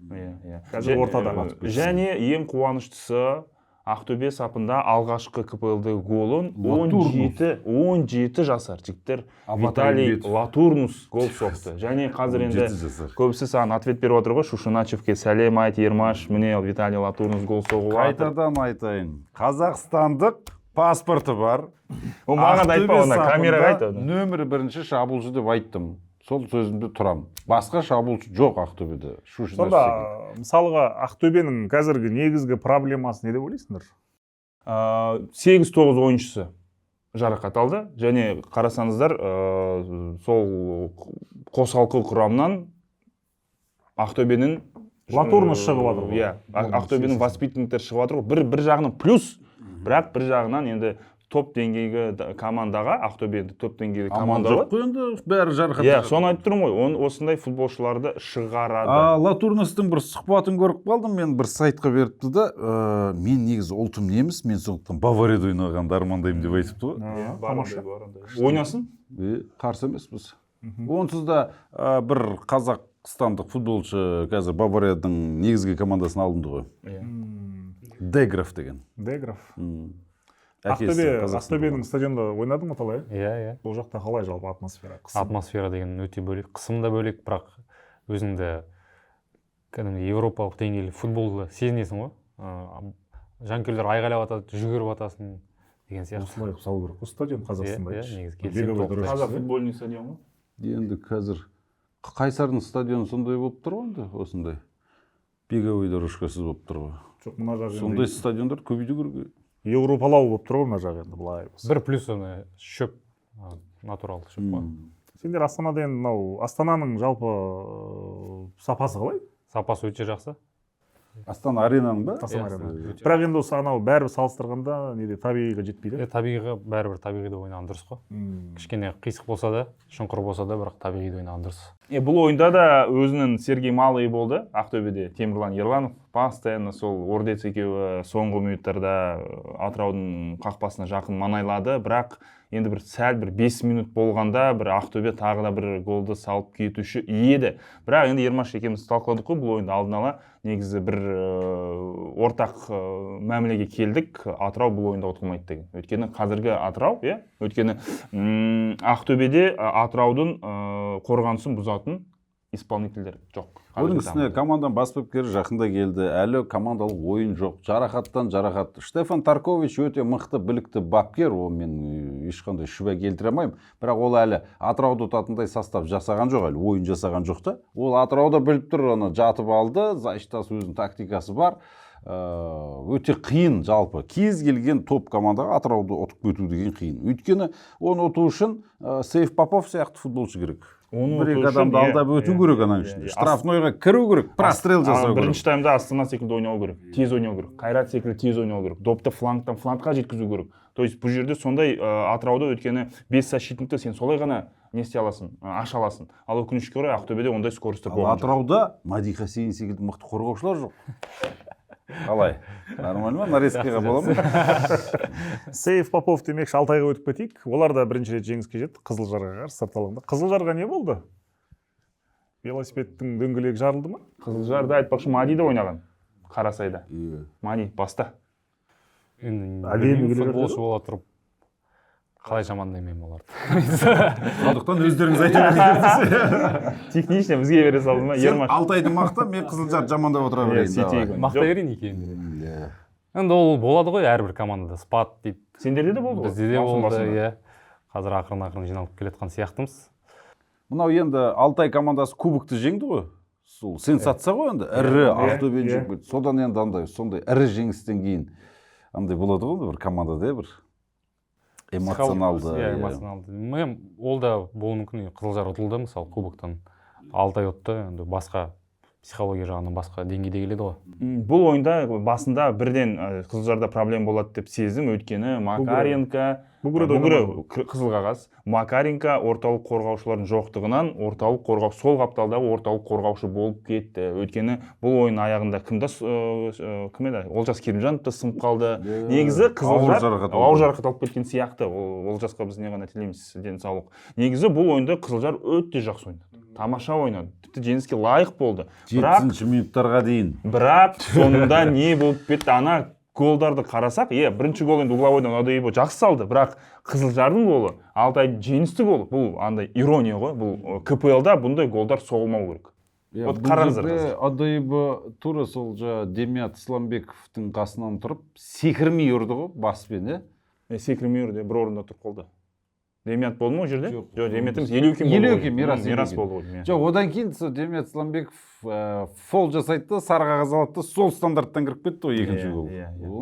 Қазір ортада. Және ең қуаныштысы, Ақтөбе сапында алғашқы КПЛ-дегі голын 17 жасар жігіттер Виталий Латурнус гол соқты. Және қазір енді көбісі саған ответ беріп отыр ғой, Шушуначевке сәлем айт, Ермаш, міне Виталий Латурнус гол соғып жатыр. Қайтадан айтайын. Қазақстандық паспорты бар. Ол маған айтпа, оны камераға айт. Нөмірі 1 шабуылшы деп айттым. Сол сөзімді тұрам. Басқа шабуылшы жоқ Ақтөбеде. Сонда, мысалға, Ақтөбенің қазіргі негізгі проблемасы не деп ойлайсыңдар? 8-9 ойыншысы жарақат алды. Және қарасаңыздар, сол қосалқы құрамнан Ақтөбенің Латурнус шығып жатыр ғой. Ақтөбенің воспитанниктер шығып жатыр ғой. Бір жағынан плюс, бірақ бір жағынан енді топ деңгейгі командаға, Ақтөбенің топ деңгейгі командаға. Жоқ қой енді бәрі жарақат. Соны айтып тұрмын ғой, осындай футболшыларды шығарады. Латурнустың бір сұхбатын көріп қалдым, мен бір сайтқа беріпті да, мен негізі ұлтым неміс, мен сондықтан Баварияда ойнағанды армандаймын деп айтыпты ғой. Тамаша. Ойнасын? Қарсы емеспіз. Онсыз да бір қазақстандық футболшы қазір Баварияның негізгі командасын алынды ғой. Деграф деген. Деграф. Ақтөбенің стадионда ойнадың ма талай? Иә. Ол жақта қалай жалпы атмосфера? Атмосфера деген өте бөлек, қысым да бөлек, бірақ өзіңді кәдімгі европалық деңгейлі футболды сезінесің ғой. Жанкүйерлер айғайлап атады, жүгіріп атасың деген сияқты. Осылай салу керек. Осы стадион Қазақстанда. Қазақ футбольный стадион ғой. Енді қазір Қайсардың стадионы сондай болып тұр ғой енді, осындай. Беговой дорожкасыз болып тұр ғой. Жоқ, мына жағы сондай стадиондар көбейту керек. Европалау болып тұр ғой мына жағы енді былай. Бір плюс шөп, натуралды шөп қой. Сендер Астанада енді мынау Астананың жалпы сапасы қалай? Сапасы өте жақсы. Астана аренаның ба? Астана арена. Бірақ енді осы анау бәрібір салыстырғанда неде табиғиға жетпейді. Табиғиға бәрібір табиғида ойнаған дұрыс қой. Кішкене қисық болса да, шұңқыр болса да, бірақ табиғида ойнаған дұрыс. Бұл ойында да өзінің Сергей Малый болды Ақтөбеде. Темірлан Ерланов постоянно сол Ордец екеуі соңғы минуттарда Атыраудың қақпасына жақын маңайлады, бірақ енді бір сәл 5 минут болғанда бір Ақтөбе тағы да бір голды салып кетуші еді. Бірақ енді Ермаш екеуміз талқыладық қой бұл ойында алдын ала негізі бір ортақ мәмілеге келдік. Атырау бұл ойында ұтылмайды деген. Өйткені қазіргі Атырау, өйткені Ақтөбеде Атыраудың қорғанысын бұзатын исполнительдер жоқ. Оның үстіне команданың бас бапкері жақында келді. Әлі командалық ойын жоқ. Жарақаттан жарақат. Штефан Таркович өте мықты, білікті бапкер. Ол мен ешқандай шүбә келтіре алмаймын. Бірақ ол әлі Атырауды ұтатындай состав жасаған жоқ, әлі ойын жасаған жоқ та. Ол Атырауда біліп тұр, оны жатып алды. Зайчтас өзінің тактикасы бар. Өте қиын жалпы. Кез келген топ командаға Атырауды ұтып кету деген қиын. Өйткені оны ұту үшін Сейф Попов сияқты футболшы керек. Бір-екі адамды алдап өту керек ананың ішінде. Штрафнойға кіру керек, прострел жасау керек. Бірінші таймда Астана секілді ойнау керек, тез ойнау керек. Қайрат секілді тез ойнау керек. Допты флангтан флангқа жеткізу керек. То есть бұл жерде сондай Атырауда өткені 5 защитникті сен солай ғана не істей аласың, аша аласың. Ал өкінішке орай Ақтөбеде ондай скоростар болған жоқ. Атырауда Мади Хасейн секілді мықты қорғаушылар жоқ. Қалай? Нормально ма? Нарезкеға бола ма? Сейф Попов демекші Алтайға өтіп кетейік. Олар да бірінші рет жеңіске жетті Қызылжарға қарсы сырт алаңда. Қызылжарға не болды? Велосипедтің дөңгелегі жарылды ма? Қызылжарда айтпақшы Мадида ойнаған. Қарасайда. Мади баста. Футболшы бола тұрып қалай жамандаймын оларды. Сондықтан өздеріңіз айта беріңіз. Технично бізге бере салды ма? Сен Алтайды мақта, мен Қызылжар жамандап отыра берейін. Мақта берейін екенін. Енді ол болады ғой әрбір командада. Спат дейді. Сендерде де болды ғой? Бізде де болды. Қазір ақырын жиналып келе жатқан сияқтымыз. Мынау енді Алтай командасы кубокты жеңді ғой. сол сенсация ғой енді ірі Ақтөбені жеңіп кетті. Содан енді андай сондай ірі жеңістен кейін андай болады ғой бір командада бір эмоционалды. Иә, эмоционалды. Ол да болуы мүмкін. Қызылжар ұтылды мысалы кубоктан. Алтай ұтты, енді басқа психология жағынан басқа деңгейде келеді ғой. Бұл ойында басында бірден Қызылжарда проблема болады деп сездім, өйткені Макаренко, қызыл қағаз, Макаренко орталық қорғаушылардың жоқтығынан сол қапталдағы орталық қорғаушы болып кетті. Өйткені бұл ойын аяғында кім еді? Олжас Керімжанов та сынып қалды. Негізі Қызылжар ауыр жарақат алып кеткен сияқты. Олжасқа біз не ғана тілейміз, денсаулық. Негізі бұл ойында Қызылжар өте жақсы ойнады. Тамаша ойнады. Тіпті жеңіске лайық болды. 70 минуттарға дейін. Бірақ соңында не болып кетті? Ана голдарды қарасақ, бірінші гол енді угловойдан Адайбо жақсы салды, бірақ Қызылжардың голы Алтайдың жеңісті голы. Бұл андай ирония ғой. Бұл КПЛ-да бұндай голдар соғылмау керек. Вот қараңыздар. Адайбо тура сол Демият Исламбековтың қасынан тұрып, секірмей ұрды ғой баспен, секірмей ұрды, бір орында тұрып қалды. Демият болды ма о жерде? Жоқ, Демият емес, Елеукен Мирас болды ғой. Жоқ, одан кейін Демият Исламбеков фол жасайды да, сары қағаз алады да, сол стандарттан кіріп кетті ғой екінші гол.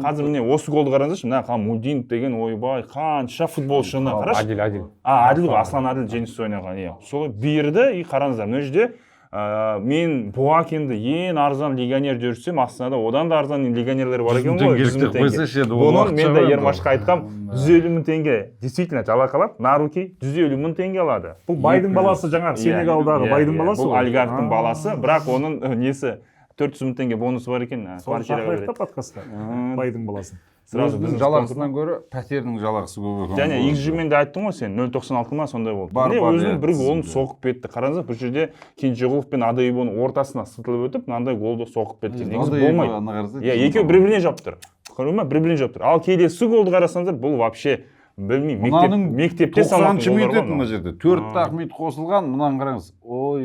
Қазір міне осы голды қараңыздаршы, мына Мудинов деген ойбай, қанша футболшыны қарашы. Адил ғой, Аслан Адил жеңіс ойнаған. Солай берді, қараңыздар, мына жерде мен Буакинді ең арзан легионер жүрсем, Астанада одан да арзан легионерлер бар екен ғой. 100 000 теңге. Бұның мен де Ермашқа айтқам, 150 000 теңге действительно жалақы алады. Наруки 150 000 теңге алады. Бұл байдың баласы, жаңағы Сенегалдағы байдың баласы. Бұл олигархтың баласы, бірақ оның несі 400 000 теңге бонусы бар екен. Квартираға береді. Подкастта байдың баласы. Өзінің жалақысынан гөрі пәтерінің жалақысы көп екен. Және XG-мен де айттың ғой сен, 0.96 ма сондай болды. Өзінің бір голын соғып кетті. Қараңыздар, бұл жерде Кенжеғұлов пен Адайбоның ортасына сытылып өтіп, мынандай голды соғып кетті. Негізі болмайды. Екеуі бір-біріне жауып тұр. Бір-біріне жауып тұр. Ал келесі голды қарасаңыздар, бұл вообще білмеймін, мектепте салатын голдар ғой. мына жерде 4 минут қосылған, мынаны қараңыз. Ой.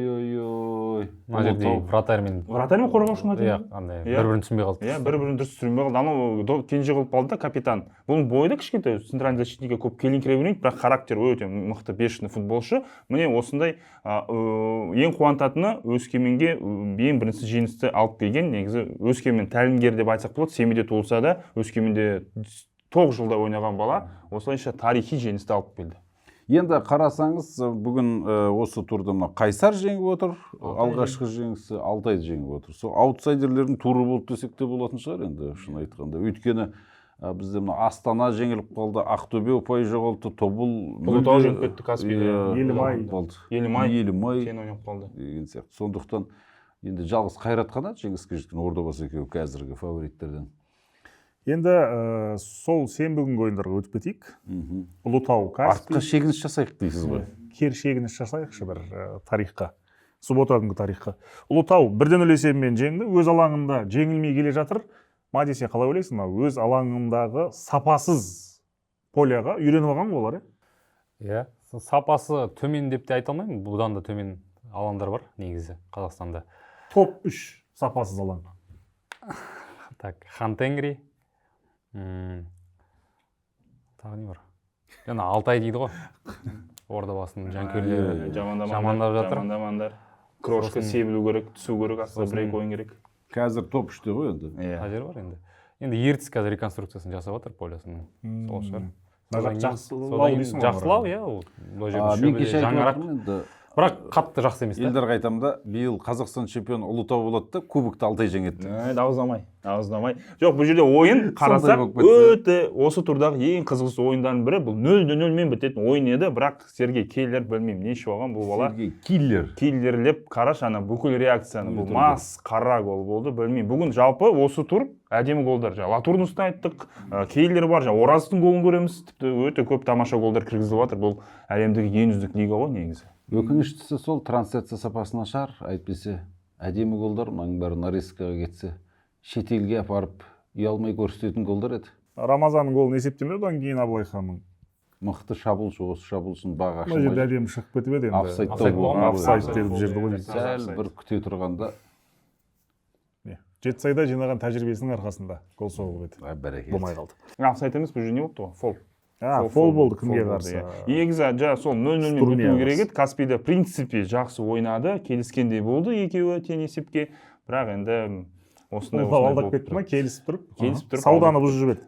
Мына жерде вратармен қорғаушының аты. Андай бір-бірін түсінбей қалды. Бір-бірін дұрыс түсінбей қалды. Анау Кенжеғұлов қалды да капитан. Бұның бойы да кішкентай, центральный защитникке көп келіңкіреп ойнайды, бірақ характер өте мықты бешеный футболшы. Міне осындай ең қуантатыны Өскеменге ең бірінші жеңісті алып келген. Негізі Өскемен тәлімгер деп айтсақ болады, Семейде туылса да Өскеменде 9 жылда ойнаған бала, осылайша тарихи жеңісті алып келді. Енді қарасаңыз, бүгін осы турда Қайсар жеңіп отыр, алғашқы жеңісі Алтай жеңіп отыр. Сол аутсайдерлердің туры болды десек те болатын шығар енді, шын айтқанда. Өйткені бізде Астана жеңіліп қалды, Ақтөбе ұпай жоғалтты, Тобыл, Ұлытау жеңіп кетті, Каспийде. Елімай кен ойнап қалды деген сияқты. Сондықтан енді жалғыз Қайрат қана жеңіске жеткен, Ордабасы екеуі қазіргі фавориттерден. Енді сол сенбі күнгі ойындарға өтіп кетейік. Ұлытау, Каспий. Артқа шегініс жасайық дейсіз ғой. Кер шегініс жасайықшы бір тарихқа, суббота күнгі тарихқа. Ұлытау 1-0 есебімен жеңді, өз алаңында жеңілмей келе жатыр. Ма десе қалай ойлайсың, өз алаңындағы сапасыз поляға үйреніп алған олар, Иә, сапасы төмен деп те айта алмаймын. Бұдан да төмен алаңдар бар негізі Қазақстанда. Топ 3 сапасыз алаң. Так, Хантенгри. Тағы не бар? Жаңа Алтай дейді ғой. Ордабасының жанкүйерлері жамандап жатыр. Крошка себілу керек, түсу керек, астына брейк ойын керек. Қазір топ 3-те ғой енді. Қажер бар енді. Енді Ертіс қазір реконструкциясын жасап жатыр полясының. Сол шығар. Жақсылау, иә. Мен кеше айтып бірақ қатты жақсы емес. Елдарға айтамын да, биыл Қазақстан чемпионы Ұлытау болады да, кубокты Алтай жеңеді. Дауыздамай. Жоқ, бұл жерде ойын қарасақ, өте осы турдағы ең қызғысы ойындардың бірі, бұл 0-0-мен бітетін ойын еді, бірақ Сергей Киллер білмеймін, не ішіп алған бұл бала. Сергей Киллерлеп қараш, ана бүкіл реакцияны, бұл мас, қара гол болды, білмеймін. Бүгін жалпы осы тур әдемі голдар. Латурнусты айттық, Киллер бар, Ораздың голын көреміз, тіпті өте көп тамаша голдар кіргізіліп жатыр. Бұл әлемдегі ең үздік лига ғой негізі. Өкініштісі сол трансляция сапасы нашар, әйтпесе әдемі голдар, мұның бәрі нарезкаға кетсе, шетелге апарып ұялмай көрсететін голдар еді. Рамазанның голын есептемеді, одан кейін Абылай ханның. Мықты шабуылшы, осы шабуылшының бағы ашылмай. Бұл жерде әдемі шығып кетіп еді енді. Офсайд дедіп жерді ғой. Сәл бір күте тұрғанда. Жетісайда жинаған тәжірибесінің арқасында гол соғылып еді. Бәрекелді. Болмай қалды. Офсайд емес, бұл жерде не болыпты ғой? Фол. фол болды кімге қарсы? Негізі жаңа сол 0-0 мен біту керек еді. Каспийде в принципе жақсы ойнады, келіскендей болды екеуі тең есепке. Бірақ енді осындай алдап кетті ма, келісіп тұрып? Келісіп тұрып. Сауданы бұзып жіберді.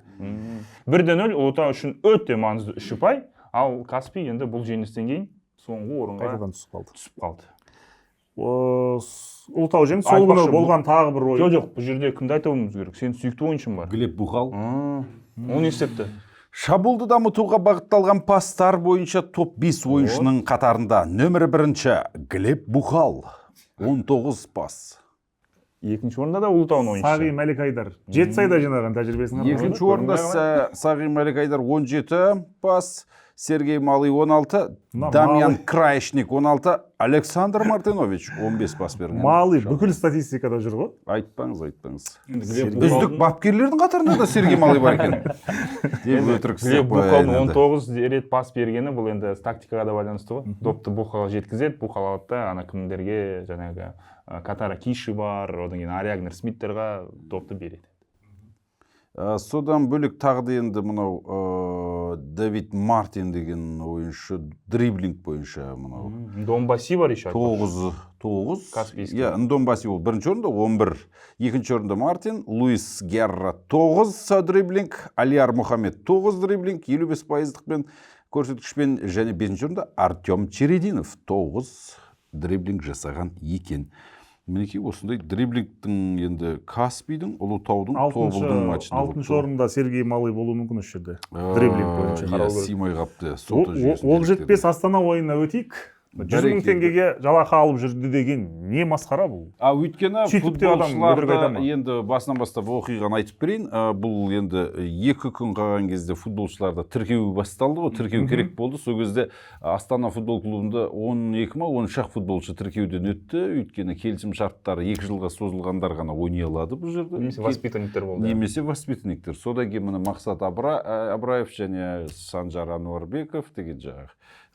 1-0 Ұлытау үшін өте маңызды 3 ұпай, ал Каспий енді бұл жеңілістен кейін соңғы орынға Қайтадан түсіп қалды. Ұлытау жеңді, сол күні болған тағы бір ойын. Жоқ, бұл жерде кімді айтуымыз керек? Сенің сүйікті ойыншың бар. Глеб Бухал. Оны естепті. Шабуылды дамытуға бағытталған пастар бойынша топ 5 ойыншының қатарында нөмірі 1 Глеб Бухал. 19 пас. Екінші орында да Ұлытауның ойыншысы. Сағи Мәликайдар 7 сайда жинаған тәжірибесін. Екінші орында Сағи Мәликайдар 17 пас, Сергей Малый 16, Дамьян Краешник 16, Александр Мартинович 15 пас берген. Малый бүкіл статистикада жүр ғой? Айтпаңыз. Үздік бапкерлердің қатарында да Сергей Малый бар екен. Глеб Бухалдың 19 рет пас бергені бұл енді тактикаға да байланысты ғой. Допты Бухалға жеткізеді, Бухал алады да ана кімдерге жаңағы Катара Киши бар, одан кейін Ариагнер Смиттерға допты береді. Содан бөлек тағы да енді мынау Давид Мартин деген ойыншы дриблинг бойынша мынау. Донбасси бар еще. 9. Каспийский. Донбасси ол бірінші орында 11. Екінші орында Мартин, Луис Герра 9 дриблинг, Алияр Мұхаммед 9 дриблинг, 55%-пен көрсеткішпен, және 5-ші орында Артем Черединов 9 дриблинг жасаған екен. Мінекей осындай дриблингтің енді Каспийдің, Ұлытаудың, Тобылдың матчында. 6-шы орында Сергей Малый болуы мүмкін осы жерде. Дриблинг бойынша. Симай қапты. Ол жетпес Астана ойынына өтейік. 100 мың теңгеге жалақы алып жүрді деген не масқара бұл? Өйткені футболшыларды енді басынан бастап оқиғаны айтып берейін. Бұл енді 2 күн қалған кезде футболшыларды тіркеу басталды ғой, тіркеу керек болды. Сол кезде Астана футбол клубында 12-13 футболшы тіркеуден өтті. Өйткені келісім шарттары 2 жылға созылғандар ғана ойнай алады бұл жерде. Немесе воспитанниктер болды. Немесе воспитанниктер. Содан кейін міне Мақсат Абраев және Санжар Ануарбеков деген жаңағы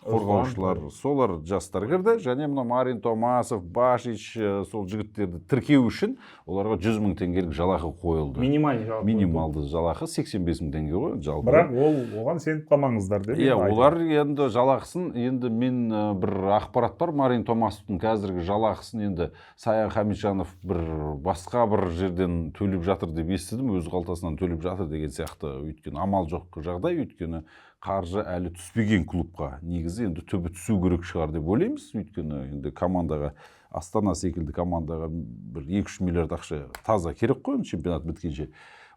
қорғаушылар, солар жастар кірді, және мына Марин Томасов, Башич, сол жігіттерді тіркеу үшін оларға 100 мың теңгелік жалақы қойылды. Минималды жалақы 85 мың теңге ғой жалпы. Бірақ оған сеніп қалмаңыздар деп. Олар енді жалақысын, енді мен бір ақпарат бар, Марин Томасовтың қазіргі жалақысын енді Саян Хамитжанов бір басқа бір жерден төлеп жатыр деп естідім, өз қалтасынан төлеп жатыр деген сияқты. Өйткені амал жоқ жағдай, өйткені қаржы әлі түспеген клубқа. Негізі енді түбі түсу керек шығар деп ойлаймыз. Өйткені енді командаға, Астана секілді командаға бір 2-3 миллиард ақша таза керек қой, чемпионат біткенше.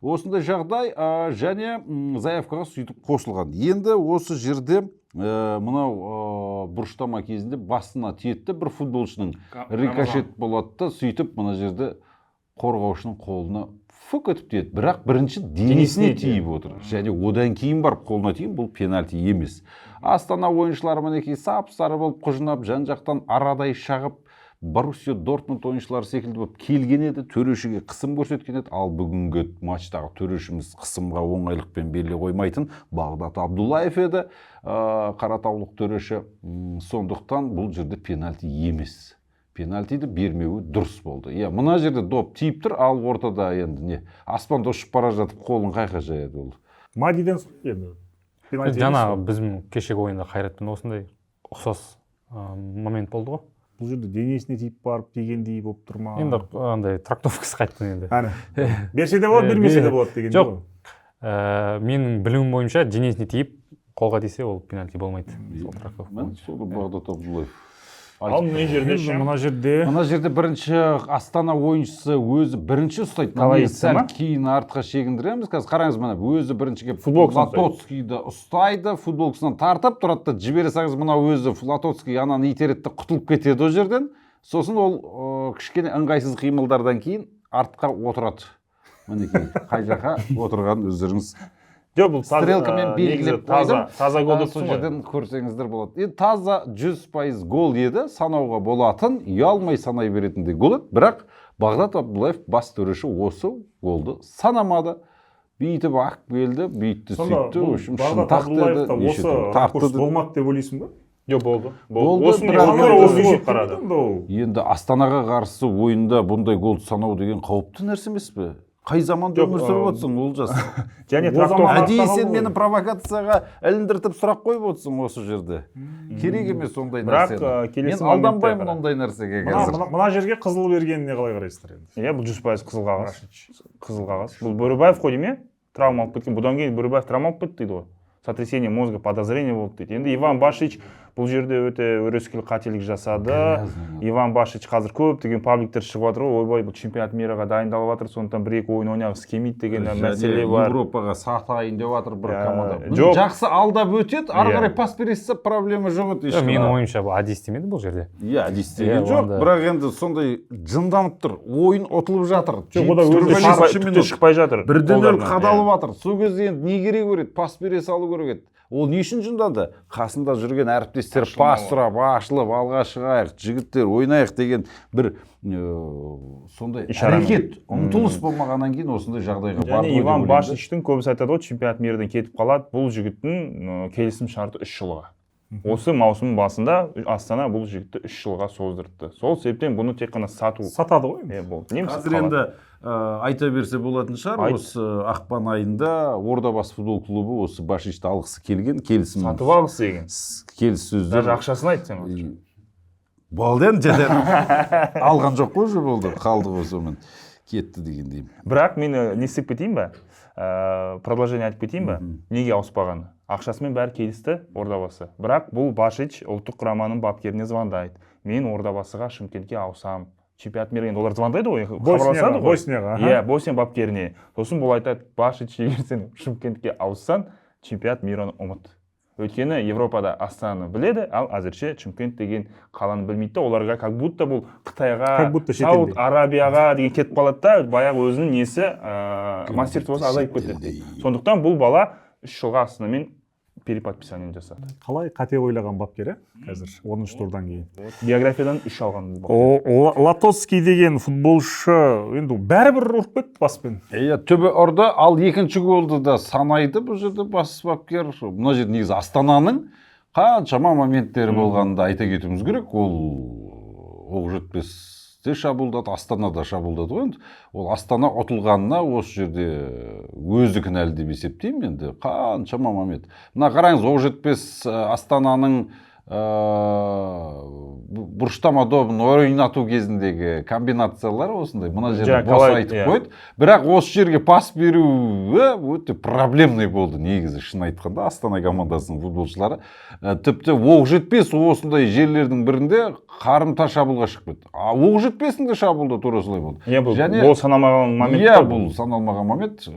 Осындай жағдай және заявкаға сөйтіп қосылған. Енді осы жерде мынау бұрыштама кезінде басына тиетті бір футболшының рикошет болады да, сөйтіп мына жерде қорғаушының қолына фук өтіп тиеді. Бірақ бірінші денесіне тиіп отыр. Және одан кейін барып қолына тиіп, бұл пенальти емес. Астана ойыншылары мінекей сап-сары болып құжынап, жан-жақтан арадай шағып, Боруссия Дортмунд ойыншылары секілді болып келген еді, төрешіге қысым көрсеткен еді. Ал бүгінгі матчтағы төрешіміз қысымға оңайлықпен беріле қоймайтын Бағдат Абдуллаев еді. Қаратаулық төреші, сондықтан бұл жерде пенальти емес. Пенальтиді бермеуі дұрыс болды. Мына жерде доп тиіп тұр, ал ортада енді не? Аспанда ұшып бара жатып қолын қайқа жаяды ол. Мадиден енді пенальти. Жаңа біздің кешегі ойында Қайратпен осындай ұқсас момент болды ғой. Бұл жерде денесіне тиіп барып дегендей болып тұр ма? Енді андай трактовкасы қайттың енді. Берсе де болады, бермесе де болады деген. Жоқ. Менің білуім бойынша денесіне тиіп қолға тисе ол пенальти болмайды. Сол трактовка. Мен сол Бағдат Абдуллаев. Ал мына жерде бірінші Астана ойыншысы өзі бірінші ұстайды. Сәл кейін артқа шегіндіреміз. Қазір қараңыз, мына өзі бірінші кеп Флатоцкийді ұстайды, футболкасынан тартып тұрады, жібере салыңыз, мына өзі Флатоцкий ананы итереді, құтылып кетеді о жерден. Сосын ол кішкене ыңғайсыз қимылдардан кейін артқа отырады. Мінекей қай жаққа отырғанын өздеріңіз стрелкамен белгілеп қойдым. Таза гол сол жерден көрсеңіздер болады. Таза 100% гол еді, санауға болатын, ұялмай санай беретіндей гол еді. Бірақ Бағдат Абдуллаев бас төреші осы голды санамады. Бүйтіп ақ келді, бүйтті сөйтті. Бағдат Абдуллаевта осы ракурс болмады деп ойлайсың ба? Жоқ, болды. Енді Астанаға қарсы ойында бұндай голды санау деген қауіпті нәрсе емес пе? Қай заманда өмір сүріп отырсың, Олжас? және әдейі сен мені провокацияға іліндіртіп сұрақ қойып отырсың осы жерде. Керек емес ондай нәрсе. Мен алданбаймын ондай нәрсеге қазір. Мына жерге қызыл бергеніне қалай қарайсыздар енді? Иә, бұл 100% қызыл қағаз. Қызыл қағаз. Бұл Бөрібаев қой дейме? Травма алып кеткен. Бұдан кейін Бөрібаев травма алып кетті дейді ғой. Сотрясение мозга, подозрение болды дейді. Енді Иван Башич бұл жерде өте өрескел қателік жасады. Иван Башич қазір көптеген пабликтер шығып жатыр ғой, ойбай бұл чемпионат мираға дайындалып жатыр, сондықтан бір-екі ойын ойнағысы келмейді деген мәселе бар. Европаға сатайын деп жатыр бір команда. Жақсы алдап өтеді, ары қарай пас берсе проблема жоқ еді. Менің ойымша бұл әдейі істемеді бұл жерде. Иә, әдейі істеген жоқ, бірақ енді сондай жынданып тұр, ойын ұтылып жатыр. Шықпай жатыр. Бірден қадалып жатыр. Сол кезде енді не керек көреді, пас бере салу керек еді. Ол не үшін жынданды? Қасында жүрген әріптестер пас сұрап, ашылып, алға шығайық, жігіттер ойнайық деген бір сондай әрекет, ұмтылыс болмағаннан кейін осындай жағдайға барды. Және Иван Башичтің көбісі айтады ғой, чемпионат мирден кетіп қалады, бұл жігіттің келісім шарты 3 жылға. Осы маусымның басында Астана бұл жігітті 3 жылға создырыпты. Сол себептен бұны тек қана сатады ғой. Қазір енді айта берсе болатын шығар, осы ақпан айында Ордабасы футбол клубы осы Башичті алғысы келген, келісім сатып алғысы деген. Келіссөздер. Даже ақшасын айтсаң. Балден жеден алған жоқ қой уже болды, қалды ғой сонымен кетті дегендеймін. Бірақ мен не істеп кетейін ба? Продолжение айтып кетейін ба? Неге ауыспағаны? Ақшасымен бәрі келісті Ордабасы. Бірақ бұл Башич ұлттық құраманың бапкеріне звондайды. Мен Ордабасыға Шымкентке ауысам. Чемпионат мира енді олар звондайды ғой, хабарласады ғой. Босняға. Иә, Босния бапкеріне. Сосын бұл айтады, Башич егер сен Шымкентке ауыссаң, чемпионат мираны ұмыт. Өйткені Европада Астананы біледі, ал әзірше Шымкент деген қаланы білмейді. Оларға как будто бұл Қытайға, Сауд Арабияға деген кетіп қалады да, баяғы өзінің несі мастерствосы азайып кетеді. Сондықтан бұл бала 3 жылға Астанамен переподписание жасады. Қалай қате ойлаған бапкер, қазір 10-шы турдан кейін. Биографиядан 3 алған бұл бапкер. Латоцкий деген футболшы енді бәрібір ұрып кетті баспен. Иә, түбі ұрды, ал екінші голды да санайды бұл жерде бас бапкер. Мына жерде негізі Астананың қаншама моменттері болғанын айта кетуіміз керек. Ол Оқжетпесте шабуылдады, Астанада шабуылдады ғой. Ол Астана ұтылғанына осы жерде өзі кінәлі деп есептеймін енді. Қаншама момент. Мына қараңыз, Оқжетпес Астананың бұрыштама добын ойнату кезіндегі комбинациялар осындай. Мына жерде бос айтып қойды. Бірақ осы жерге пас беру өте проблемный болды негізі, шын айтқанда Астана командасының футболшылары. Тіпті Оқжетпес осындай жерлердің бірінде қарымта шабуылға шығып кетті. Оқжетпестің де шабуылда тура солай болды. Бұл саналмаған момент. Иә, бұл саналмаған момент.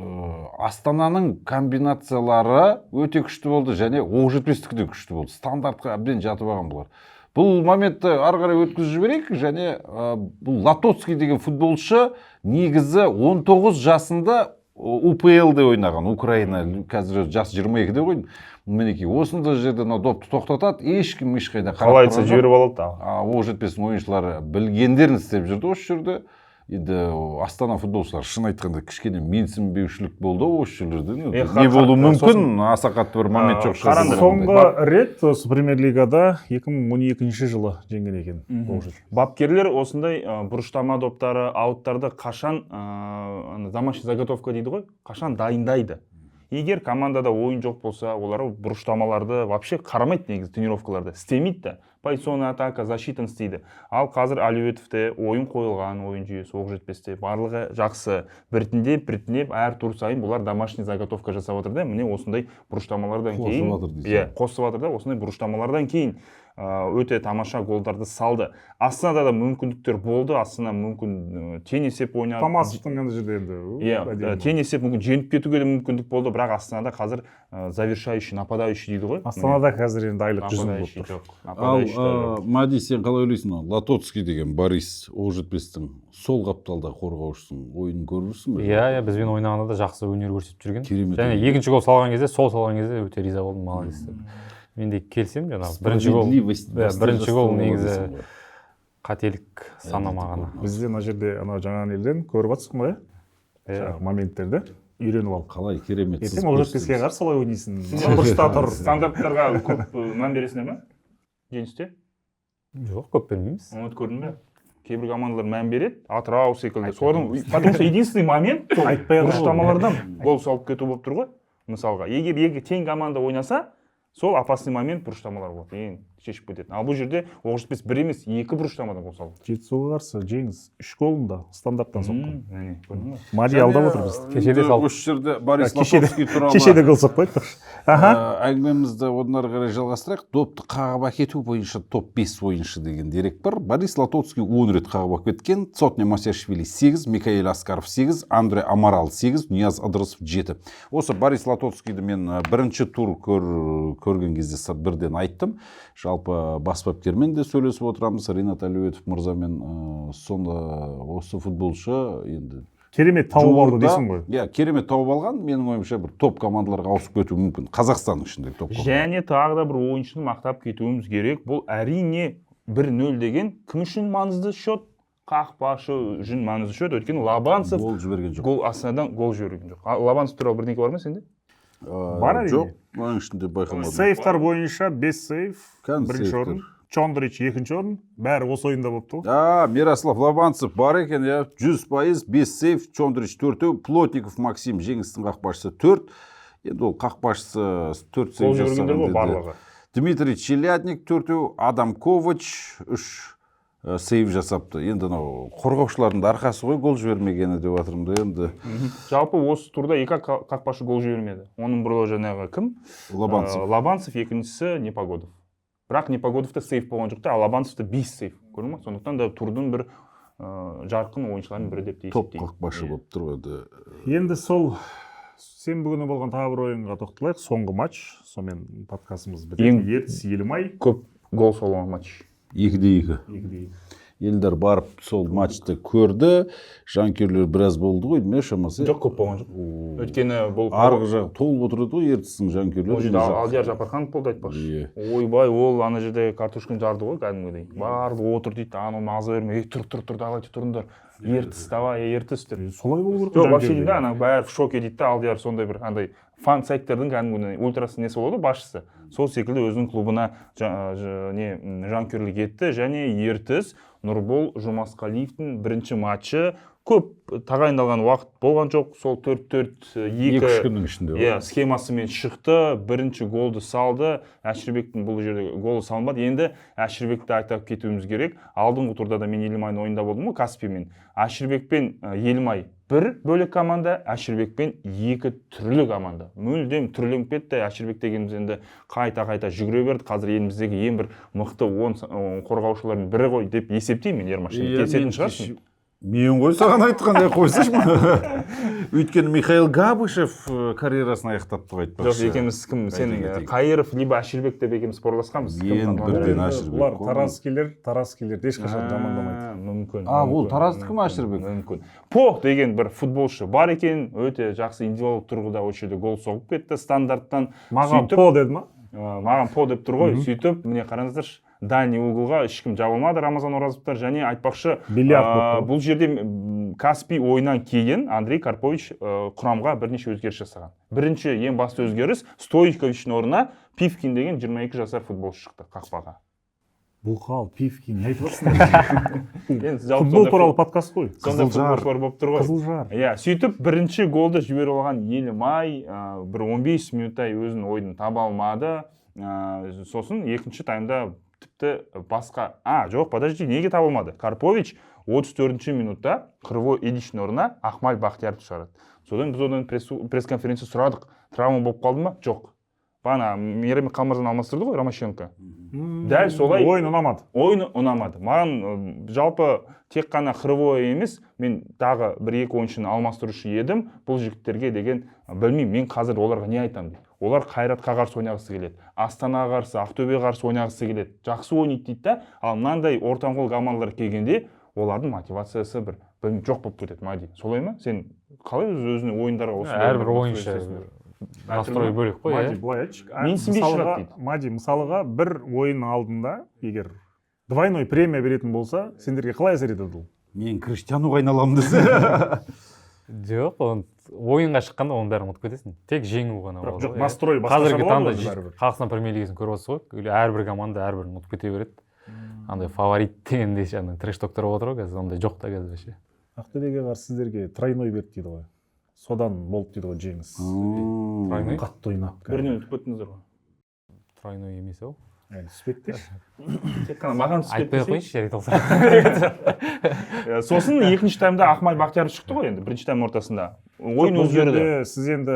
Астананың комбинациялары өте күшті болды, және Оқжетпестікі де күшті болды. Стандартқа әбден жатып алған бұлар. Бұл моментті ары қарай өткізіп жіберейік, және бұл Латоцкий деген футболшы негізі 19 жасында УПЛ-де ойнаған, Украина, қазір жас 22-де ойын. Мінекей, осында жерде допты тоқтатады, ешкім ешқайда қарап қалай айтса жіберіп алады. Оқжетпестің ойыншылары білгендерін істеп жүрді осы жерде. Енді Астана футболшылар шын айтқанда кішкене менсінбеушілік болды осы жерлерде. Не болуы мүмкін, аса қатты бір момент жоқ. Соңғы рет Премьер-лигада 2012 жылы жеңген екен. Бапкерлер осындай бұрыштама доптары, ауттарды қашан домашний заготовка дейді ғой, қашан дайындайды. Егер командада ойын жоқ болса, олар бұрыштамаларды вообще қарамайды негізі тренировкаларды, істемейді да. Позиционный атака, защитаны істейді. Ал қазір Әлеуетовте ойын қойылған, ойын жүйесі Оқжетпесте барлығы жақсы. Біртіндеп, әр тур сайын бұлар домашний заготовка жасап отыр да. Міне осындай бұрыштамалардан кейін, қосып отыр да, осындай бұрыштамалардан кейін өте тамаша голдарды салды. Астанада да мүмкіндіктер болды. Астана мүмкін тең есеп ойнады. Томасовтың ана жерде енді. Тең есеп мүмкін жеңіп кетуге де мүмкіндік болды, бірақ Астанада қазір завершающий, нападающий дейді ғой. Астанада қазір енді айлық 100 болып тұр. Ал Мади, сен қалай ойлайсың? Латоцкий деген Борис Оқжетпестің сол қапталда қорғаушысың, ойынын көріп жүрсің бе? Иә, бізбен ойнағанда да жақсы өнер көрсетіп жүрген. Және екінші гол салған кезде, сол салған кезде өте риза болдым, молодец деп. Мен де келісемін, жаңағы бірінші гол негізі қателік санамағаны. Бізде мына жерде жаңа елден көріп жатсың ғой, моменттерді үйреніп ал. Қалай керемет. Ертең Оқжетпеске қарсы солай ойнайсың. Бұрышта тұр. Стандарттарға көп мән бересіңдер ме? Жеңісте? Жоқ, көп бермейміз. Оны көрдің бе? кейбір командалар мән береді, Атырау секілді. Солардың, потому что единственный момент бұрыштамалардан гол салып кету болып тұр ғой. Мысалға, егер тең команда ойнаса, сол опасный момент бұрыштамалар болады. Ең шешіп кетеді. Ал бұл жерде оғыз бес бір емес, екі бұрыштамадан гол салды. Жетісуға қарсы жеңіс 3 голында стандарттан соққан. Әне, көрдің бе? Мади алдап отыр бізді. Кешеде салды. Осы жерде Борис Лотовский туралы Кешеде гол соқпайды. әңгімемізді одан ары қарай жалғастырайық. Допты қағып әкету бойынша топ 5 ойыншы деген дерек бар. Борис Лотовский 10 рет қағып кеткен, Цотне Масяшвили 8, Микаэль Аскаров 8, Андре Амарал 8, Нияз Ыдырысов 7. Осы Борис Лотовскийді мен бірінші тур көрген кезде бірден айттым. Жалпы бас бапкермен де сөйлесіп отырамыз. Ринат Әлеуетов мырзамен сонда осы футболшы енді Керемет тауып алды дейсің ғой. Иә, керемет тауып алған. Менің ойымша бір топ командаларға ауысып кетуі мүмкін. Қазақстанның ішіндегі топ команда. Және тағы да бір ойыншыны мақтап кетуіміз керек. Бұл әрине 1-0 деген кім үшін маңызды счет? Қақпашы үшін маңызды счет. Өйткені Лобанцев гол жіберген жоқ. Гол Астанадан гол жіберген жоқ. Лобанцев туралы бірдеңке бар ма сенде? Бар әрине. Жоқ, оның ішінде байқамадым. Сейфтар бойынша 5 сейф, Кәдімгі бірінші сейфтер. орын. Чондрич 2-ші орын. Бәрі осы ойында болыпты ғой. Мирослав Лобанцев бар екен, 100%, 5 сейф, Чондрич 4, Плотников Максим жеңістің қақпашысы 4. Енді ол қақпашысы 4 сейф жасаған деді. Дмитрий Челядник 4, Адам Ковач 3 сейф жасапты. Енді қорғаушылардың арқасы ғой гол жібермегені деп жатырмын да енді. Жалпы осы турда екі қақпашы гол жібермеді. Оның бірі жаңағы кім? Лобанцев, екіншісі Непогодов. Бірақ Непогодовта сейф болған жоқ та, ал Лобанцевта 5 сейф. Көрдің ме? Сондықтан да турдың бір жарқын ойыншылардың бірі деп те топ есептеймін. қақпашы болып тұр еді. Енді сол сенбі күні болған тағы бір ойынға тоқталайық. Соңғы матч, сонымен подкастымыз бітеді. Ертіс Елімай. Көп гол соған матч. 2-2. Елдар барып сол матчты көрді. Жанкүйерлер біраз болды ғой, ме шамасы? Жоқ, көп болған жоқ. Өйткені бұл арғы жағы толып отырды ғой ертістің жанкүйерлері. Ол жерде Алдияр Жапарханов болды айтпақшы. Ойбай, ол ана жерде картошканы жарды ғой кәдімгідей. Барды отыр дейді, анау маза бермей, тұр, давайте тұрыңдар. Ертіс, давай, ертіс деп. Солай болу керек. Жоқ, вообще дейді, ана бәрі в шоке дейді, Алдияр сондай бір андай фан сайттардың кәдімгідей ультрасы несі болады, басшысы. Сол секілді өзінің клубына жанкүйерлік етті және ертіс Нұрбол Жұмасқалиевтің бірінші матчы көп тағайындалған уақыт болған жоқ. Сол 4-4-2 күннің ішінде. Схемасымен шықты, бірінші голды салды. Әшірбектің бұл жерде голы салынбады. Енді Әшірбекті айтып кетуіміз керек. Алдыңғы турда да мен Елімайдың ойында болдым ғой, Каспиймен. Әшірбек пен Елімай бір бөлек команда, Әшірбек пен екі түрлі команда. Мүлдем түрленіп кетті. Әшірбек дегеніміз енді қайта жүгіре берді. Қазір еліміздегі ең бір мықты 10 қорғаушылардың бірі ғой деп есептеймін, Ермашин. Келісетін шығарсың? Мен ғой саған айтқандай қойсайшы ма? Өйткені Михаил Габышев карьерасын аяқтапты ғой айтпақшы. Жоқ, екеуміз кім? Сенің Қайыров, либо Әшірбек деп екеуміз спорласқанбыз. Ең бірден Әшірбек. Бұлар таразкелер ешқашан жамандамайды. Мүмкін. Ол тараздікі ме Әшірбек? Мүмкін. По деген бір футболшы бар екен, өте жақсы индивидуалдық тұрғыда осы жерде гол соғып кетті стандарттан. Маған По деді ма? Маған По деп тұр ғой. Сөйтіп, міне қараңыздаршы. Дальний углға ешкім жабылмады, Рамазан Оразовтар, және айтпақшы бұл жерде Каспий ойынан кейін Андрей Карпович құрамға бірнеше өзгеріс жасаған. Бірінші ең басты өзгеріс Стоичковичтің орнына Пивкин деген 22 жасар футболшы шықты қақпаға. Бұқал, Пивкин, не айтып отырсың? Футбол туралы подкаст қой. Сонда футболшылар болып тұр ғой. Қызылжар. Иә, сөйтіп бірінші голды жіберіп алған Елімай бір 15 минуттай өзінің ойын таба алмады. Сосын екінші таймда тіпті басқа... Жоқ, подожди, неге табылмады? Карпович 34-ші минутта Қырвой Эдиштің орнына Ахмаль Бақтияровты шығарады. Содан біз одан пресс-конференция сұрадық. Травма болып қалды ма? Жоқ. Бана Мейрамбек Қалмырзаны алмастырды ғой, Ромашенко. Дәл солай. Ойын ұнамады. Ойын ұнамады. Маған жалпы тек қана Қырвой емес, мен тағы бір-екі ойыншыны алмастырушы едім. Бұл жігіттерге деген білмеймін, мен қазір оларға не айтамын дейді. Олар Қайратқа қарсы ойнағысы келеді. Астанаға қарсы, Ақтөбеге қарсы ойнағысы келеді. Жақсы ойнайды дейді да. Ал мынандай ортаңқол командалар келгенде олардың мотивациясы бір жоқ болып кетеді, Мади. Солай ма? Сен қалай өзінің ойындарға осы әрбір ойыншы настрой бөлек қой, Мади, былай айтшы. Менсінбей шығады дейді. Мади, мысалға бір ойын алдында, егер двойной премия беретін болса, сендерге қалай әсер етеді ол? Мен Криштиануға айналамын десе. Жоқ, ойынға шыққанда оның бәрін ұмытып кетесің. Тек жеңу ғана болады. Жоқ, настрой басқаша болады ғой бәрібір. Қазақстан премьер лигасын көріп отырсыз ғой, әрбір команда әрбірін ұмытып кете береді. андай фаворит дегендей ана трэш-токтор болып отыр ғой қазір, ондай жоқ та қазір вообще. Ақтөбеге қарсы сіздерге тройной берді дейді ғой. Содан болды дейді ғой жеңіс. Тройной? Қатты ойнап. Бірінен ұтып кеттіңіздер ғой. Тройной емес ау. Түспеді деші. Тек қана маған түспеді. Айтпай ақ қойшы, жарайды болса. Сосын екінші таймда Ақмай Бақтияров шықты ғой енді, бірінші тайм ортасында. Ойын өзгерді. Сіз енді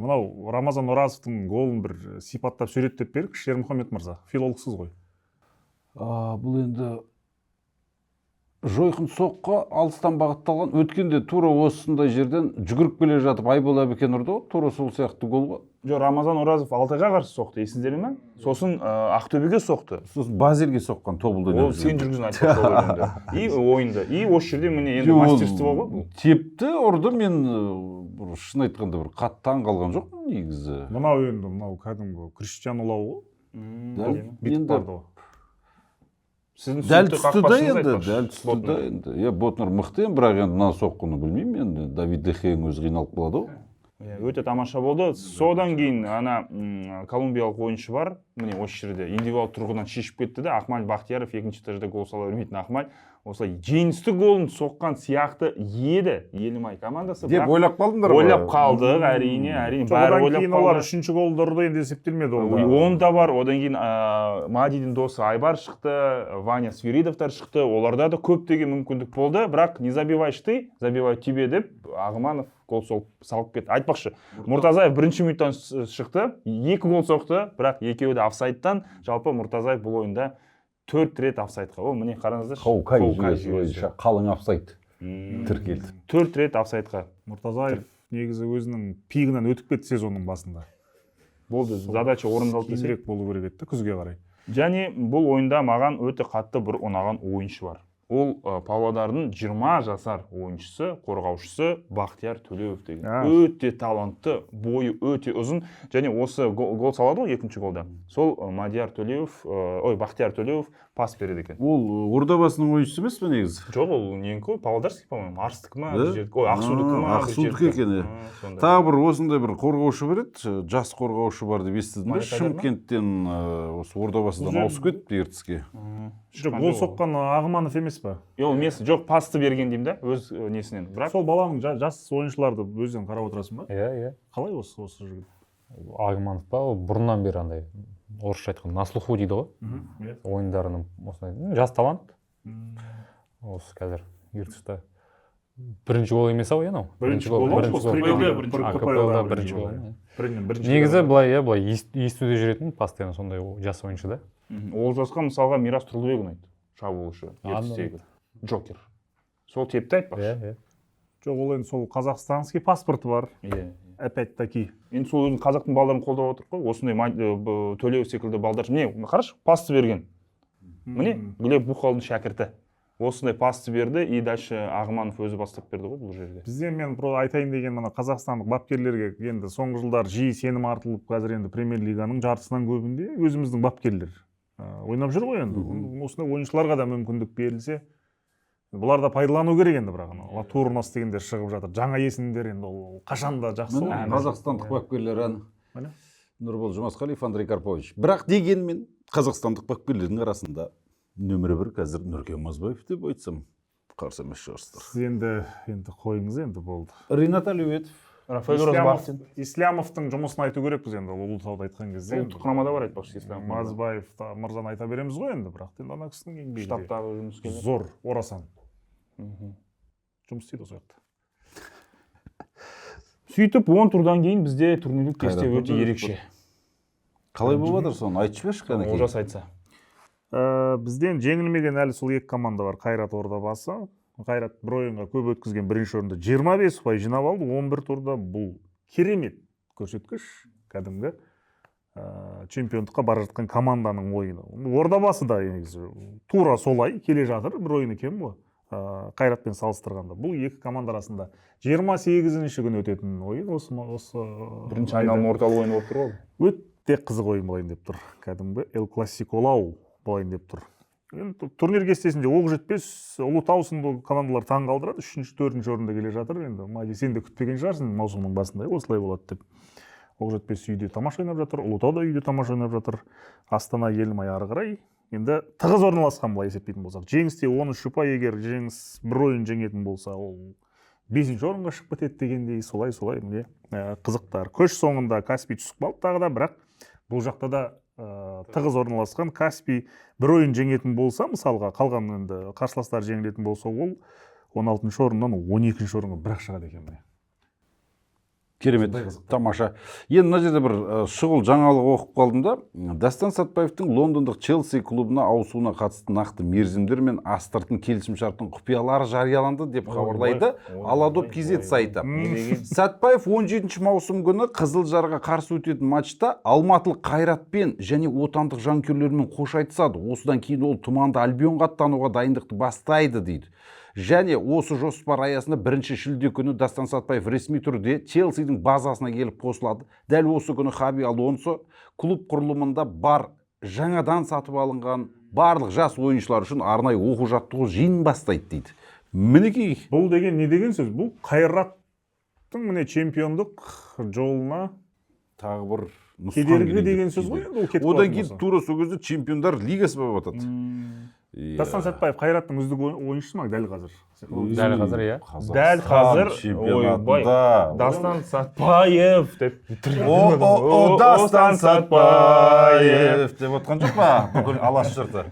мынау Рамазан Оразовтың голын бір сипаттап суреттеп беріңізші, Шермұхамед мырза. Филологсыз ғой. Бұл енді жойқын соққы алыстан бағытталған. Өткенде тура осындай жерден жүгіріп келе жатып Айбол Әбікен ұрды ғой, тура сол сияқты гол ғой. Жоқ, Рамазан Оразов Алтайға қарсы соқты, есіңіздер ме? Сосын Ақтөбеге соқты. Сосын Базелге соққан тобылдан. Ол сен жүргізген айтпақшы ойынды. И ойынды. И осы жерде міне енді мастерство ғой. Тепті ұрды, мен шын айтқанда бір қатты қалған жоқпын негізі. Мынау енді мынау кәдімгі Криштиану Лау ғой. Битіп барды ғой. Дәл түсті да енді. Ботнар мықты, бірақ енді мына соққыны білмеймін енді. Давид де Хең өзі қиналып қалады ғой. Өте тамаша болды. Содан кейін ана колумбиялық ойыншы бар, міне осы жерде индивидуал тұрғыдан шешіп кетті де, Ақмай Бақтияров екінші тәжде гол сала өрмейтін Ақмай осылай жеңісті голын соққан сияқты еді Елімай командасы. Деп ойлап қалдыңдар ғой. Ойлап қалдық, әрине, бәрі ойлап қалды. Олар үшінші голды ұрды, енді есептелмеді ол. Он да бар, одан кейін Мадидің досы Айбар шықты, Ваня Свиридовтар шықты, оларда да көптеген мүмкіндік болды, бірақ не забивай ты, забивай тебе деп Ағыманов гол салып кетті. Айтпақшы, Мұртазаев бірінші минуттан шықты, 2 гол соқты, бірақ екеуі де офсайдтан. Жалпы Мұртазаев бұл ойында 4 рет офсайдқа. Ол міне қараңыздар. Қалың офсайд тіркелді. 4 рет офсайдқа. Мұртазаев негізі өзінің пигінен өтіп кетті сезонның басында. Болды, задача орындалды. Тезірек болу керек еді күзге қарай. Және бұл ойында маған өте қатты бір ұнаған ойыншы бар. Ол Павлодардың 20 жасар ойыншысы, қорғаушысы Бақтияр Төлеуов деген. Өте талантты, бойы өте ұзын. Және осы гол салады ғой екінші голда. Сол Бақтияр Төлеуов пас береді екен. Ол Ордабасының ойыншысы емес пе негізі? Жоқ, ол ненікі, Павлодарский, по-моему, Арыстікі ма? Ақсудікі ма? Ақсудікі екен. Тағы бір осындай бір қорғаушы бар еді, жас қорғаушы бар деп естідім. Шымкенттен осы Ордабасыдан ауысып кетті ертіске. Жоқ, гол соққан Ағыманов емес па? Жоқ, пасты берген деймін да, өз несінен. Сол баланың жас ойыншыларды өзден қарап отырасың ба? Иә. Қалай осы жігіт? Ағыманов па, бұрыннан бері андай орысша айтқан на слуху дейді ғой. Ойындарының осындай жас талант. Осы қазір ертісте бірінші гол емес ау анау. Бірінші гол. Негізі былай естуде жүретін постоянно сондай жас ойыншы да. Олжасқа мысалға Мирас Тұрлыбек ұнайды. Шабуылшы, ертістегі Джокер. Сол тепті айтпақшы. Жоқ, ол енді сол қазақстанский паспорты бар. Опять-таки. Енді сол өзінің қазақтың балдарын қолдап отыр ғой. Осындай Төлеуов секілді балдар. Міне, қарашы, пасты берген. Міне, Глеб Бухалдың шәкірті. Осындай пасты берді, и дальше Ағыманов өзі бастап берді ғой бұл жерде. Бізден мен айтайын деген мына қазақстандық бапкерлерге енді соңғы жылдар жиі сенім артылып, қазір енді премьер-лиганың жартысынан көбінде өзіміздің бапкерлер ойнап жүр ғой енді. Осындай ойыншыларға да мүмкіндік берілсе, бұлар да пайдалану керек енді, бірақ Турнос дегендер шығып жатыр. Жаңа есімдер енді ол қашанда жақсы. Қазақстандық бапкерлер Нұрбол Жұмасқалиев, Андрей Карпович. Бірақ дегенмен қазақстандық бапкерлердің арасында нөмірі 1 қазір Нұркен Мазбаев деп айтсам қарсы емес шығарсыздар. Сіз енді қойыңыз енді болды. Ринат Әлеуетов, Рафаэль Розбахтин. Ислямовтың жұмысын айту керекпіз енді, Ұлытауды айтқан кезде. Ұлттық құрамада бар айтпақшы Ислямов. Мазбаев мырзаны айта береміз ғой енді, бірақ енді ана кісінің еңбегі штабтағы жұмыскерлер зор, орасан. Жұмыс істейді осы жақта. Сөйтіп 10 турдан кейін бізде турнирлік кесте өте ерекше. Қалай болып жатыр соны айтшы берші қанекей. Олжас айтса. Бізден жеңілмеген әлі сол 2 команда бар. Қайрат Ордабасы. Қайрат бір ойынға көп өткізген бірінші орында 25 ұпай жинап алды. 11 турда бұл керемет көрсеткіш. Кәдімгі чемпиондыққа бара жатқан команданың ойыны. Ордабасы да тура солай келе жатыр. Бір ойыны кем ғой. Қайратпен салыстырғанда. Бұл 2 команда арасында 28-ші күн өтетін ойын. Осы бірінші айналым орталық ойын болып тұр ғой. Өте қызық ойын болайын деп тұр. Кәдімгі Эл Классиколау болайын деп тұр. Турнир кестесінде оқ жетпес, Ұлытау сынды командалар таң қалдырады. 3-ші, 4-ші орында келе жатыр. Енді Мади, сен де күтпеген шығарсың маусымның басында, осылай болады деп. Оқ жетпес үйде тамаша ойнап жатыр, Ұлытау да үйде тамаша ойнап жатыр. Астана Елімай ары қарай. енді тығыз орналасқан былай есептейтін болсақ. Жеңісте 13 ұпай, егер жеңіс бір ойын жеңетін болса, ол 5-ші орынға шығып кетеді дегендей, солай міне қызықтар. Көш соңында Каспий түсіп қалды тағы да, бірақ бұл жақта да тығыз орналасқан. Каспий бір ойын жеңетін болса, мысалға қалған енді қарсыластар жеңілетін болса, ол 16-шы орыннан 12-ші орынға бірақ шығады екен. Керемет, тамаша. Енді мына жерде бір шұғыл жаңалық оқып қалдым да, Дастан Сатпаевтың лондондық Челси клубына ауысуына қатысты нақты мерзімдер мен астыртын келісімшарттың құпиялары жарияланды деп хабарлайды Аладоп KZ сайты. Сатпаев 17 маусым күні Қызылжарға қарсы өтетін матчта алматылық Қайратпен және отандық жанкүйерлермен қош айтысады. Осыдан кейін ол Тұманды Альбионға аттануға дайындықты бастайды дейді. Және осы жоспар аясында 1 шілде күні Дастан Сатпаев ресми түрде Челсидің базасына келіп қосылады. Дәл осы күні Хаби Алонсо клуб құрылымында бар жаңадан сатып алынған барлық жас ойыншылар үшін арнайы оқу жаттығу жиын бастайды дейді. Мінекей. Бұл деген не деген сөз? Бұл Қайраттың міне чемпиондық жолына тағы бір кедергі деген сөз ғой. Одан кейін тура сол кезде чемпиондар лигасы болып жатады. Дастан Сатпаев Қайраттың үздік ойыншысы ма дәл қазір? Дәл қазір, иә. Дәл қазір чемпионатында Дастан Сатпаев деп О, Дастан Сатпаев деп отқан жоқ па? Бүкіл алаш жұрты.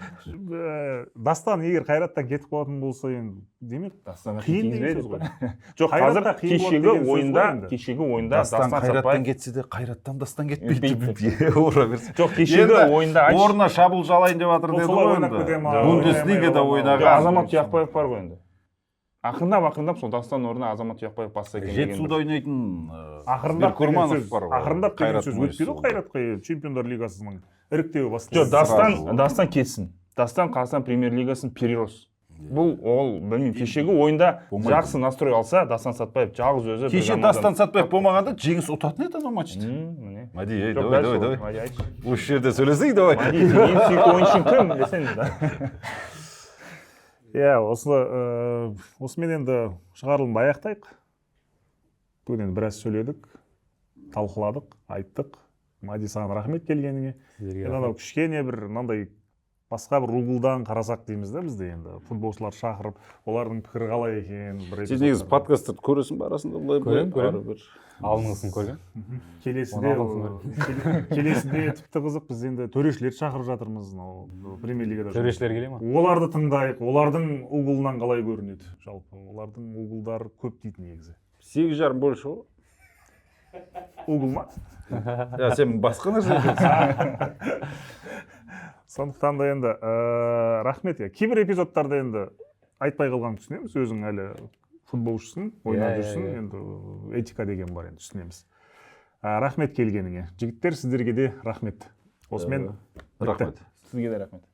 Дастан егер Қайраттан кетіп қалатын болса, енді демек қиын деген сөз ғой. Жоқ, қазір кешегі ойында Дастан Қайраттан кетсе де Қайраттан Дастан кетпейді. Жоқ, кешегі ойында орнына шабуыл жалайын деп жатыр деді ғой. Бундеслигада ойнаған Азамат Тұяқбаев бар ғой енді. Ақырындап сол Дастан орнына Азамат Тұяқбаев басса екен деген. Жетісуда ойнайтын ақырындап деген сөз өтпейді ғой Қайратқа. Чемпиондар лигасының іріктеуі басталды. Жоқ, Дастан кетсін. Дастан Қазақстан премьер-лигасын перерос. Бұл ол білмеймін, кешегі ойында жақсы настрой алса, Дастан Сатпаев жалғыз өзі. Кеше Дастан Сатпаев болмағанда жеңіс ұтатын еді ана матчты. Мади, давай. Осы жерде сөйлесейік, давай. Мади, ең сүйікті ойыншың кім десең да. Иә, осымен енді шығарылымды аяқтайық. Бүгін енді біраз сөйледік, талқыладық, айттық. Мади, саған рахмет келгеніңе. Анау кішкене бір мынандай басқа бір углдан қарасақ дейміз да, бізде енді футболшылар шақырып, олардың пікірі қалай екен. Сен негізі подкасттарды көресің ба арасында? Көрем. Алыңызсын көрген. Келесіде тіпті қызық, біз енді төрешілерді шақырып жатырмыз премьер-лигада. Төрешілер келе ма? Оларды тыңдайық, олардың углынан қалай көрінеді. Жалпы олардың углдары көп дейді негізі. 8,5 больше ғой. Угл ма? Сен басқа нәрсе айтасың. Сондықтан да енді рахмет. Кейбір эпизодтарда енді айтпай қалған түсінеміз, өзің әлі футболшысын, ойнап жүрсің, енді этика деген бар, енді түсінеміз. Рахмет келгеніңе. Жігіттер, сіздерге де рахмет. Осымен рахмет. Сізге де рахмет.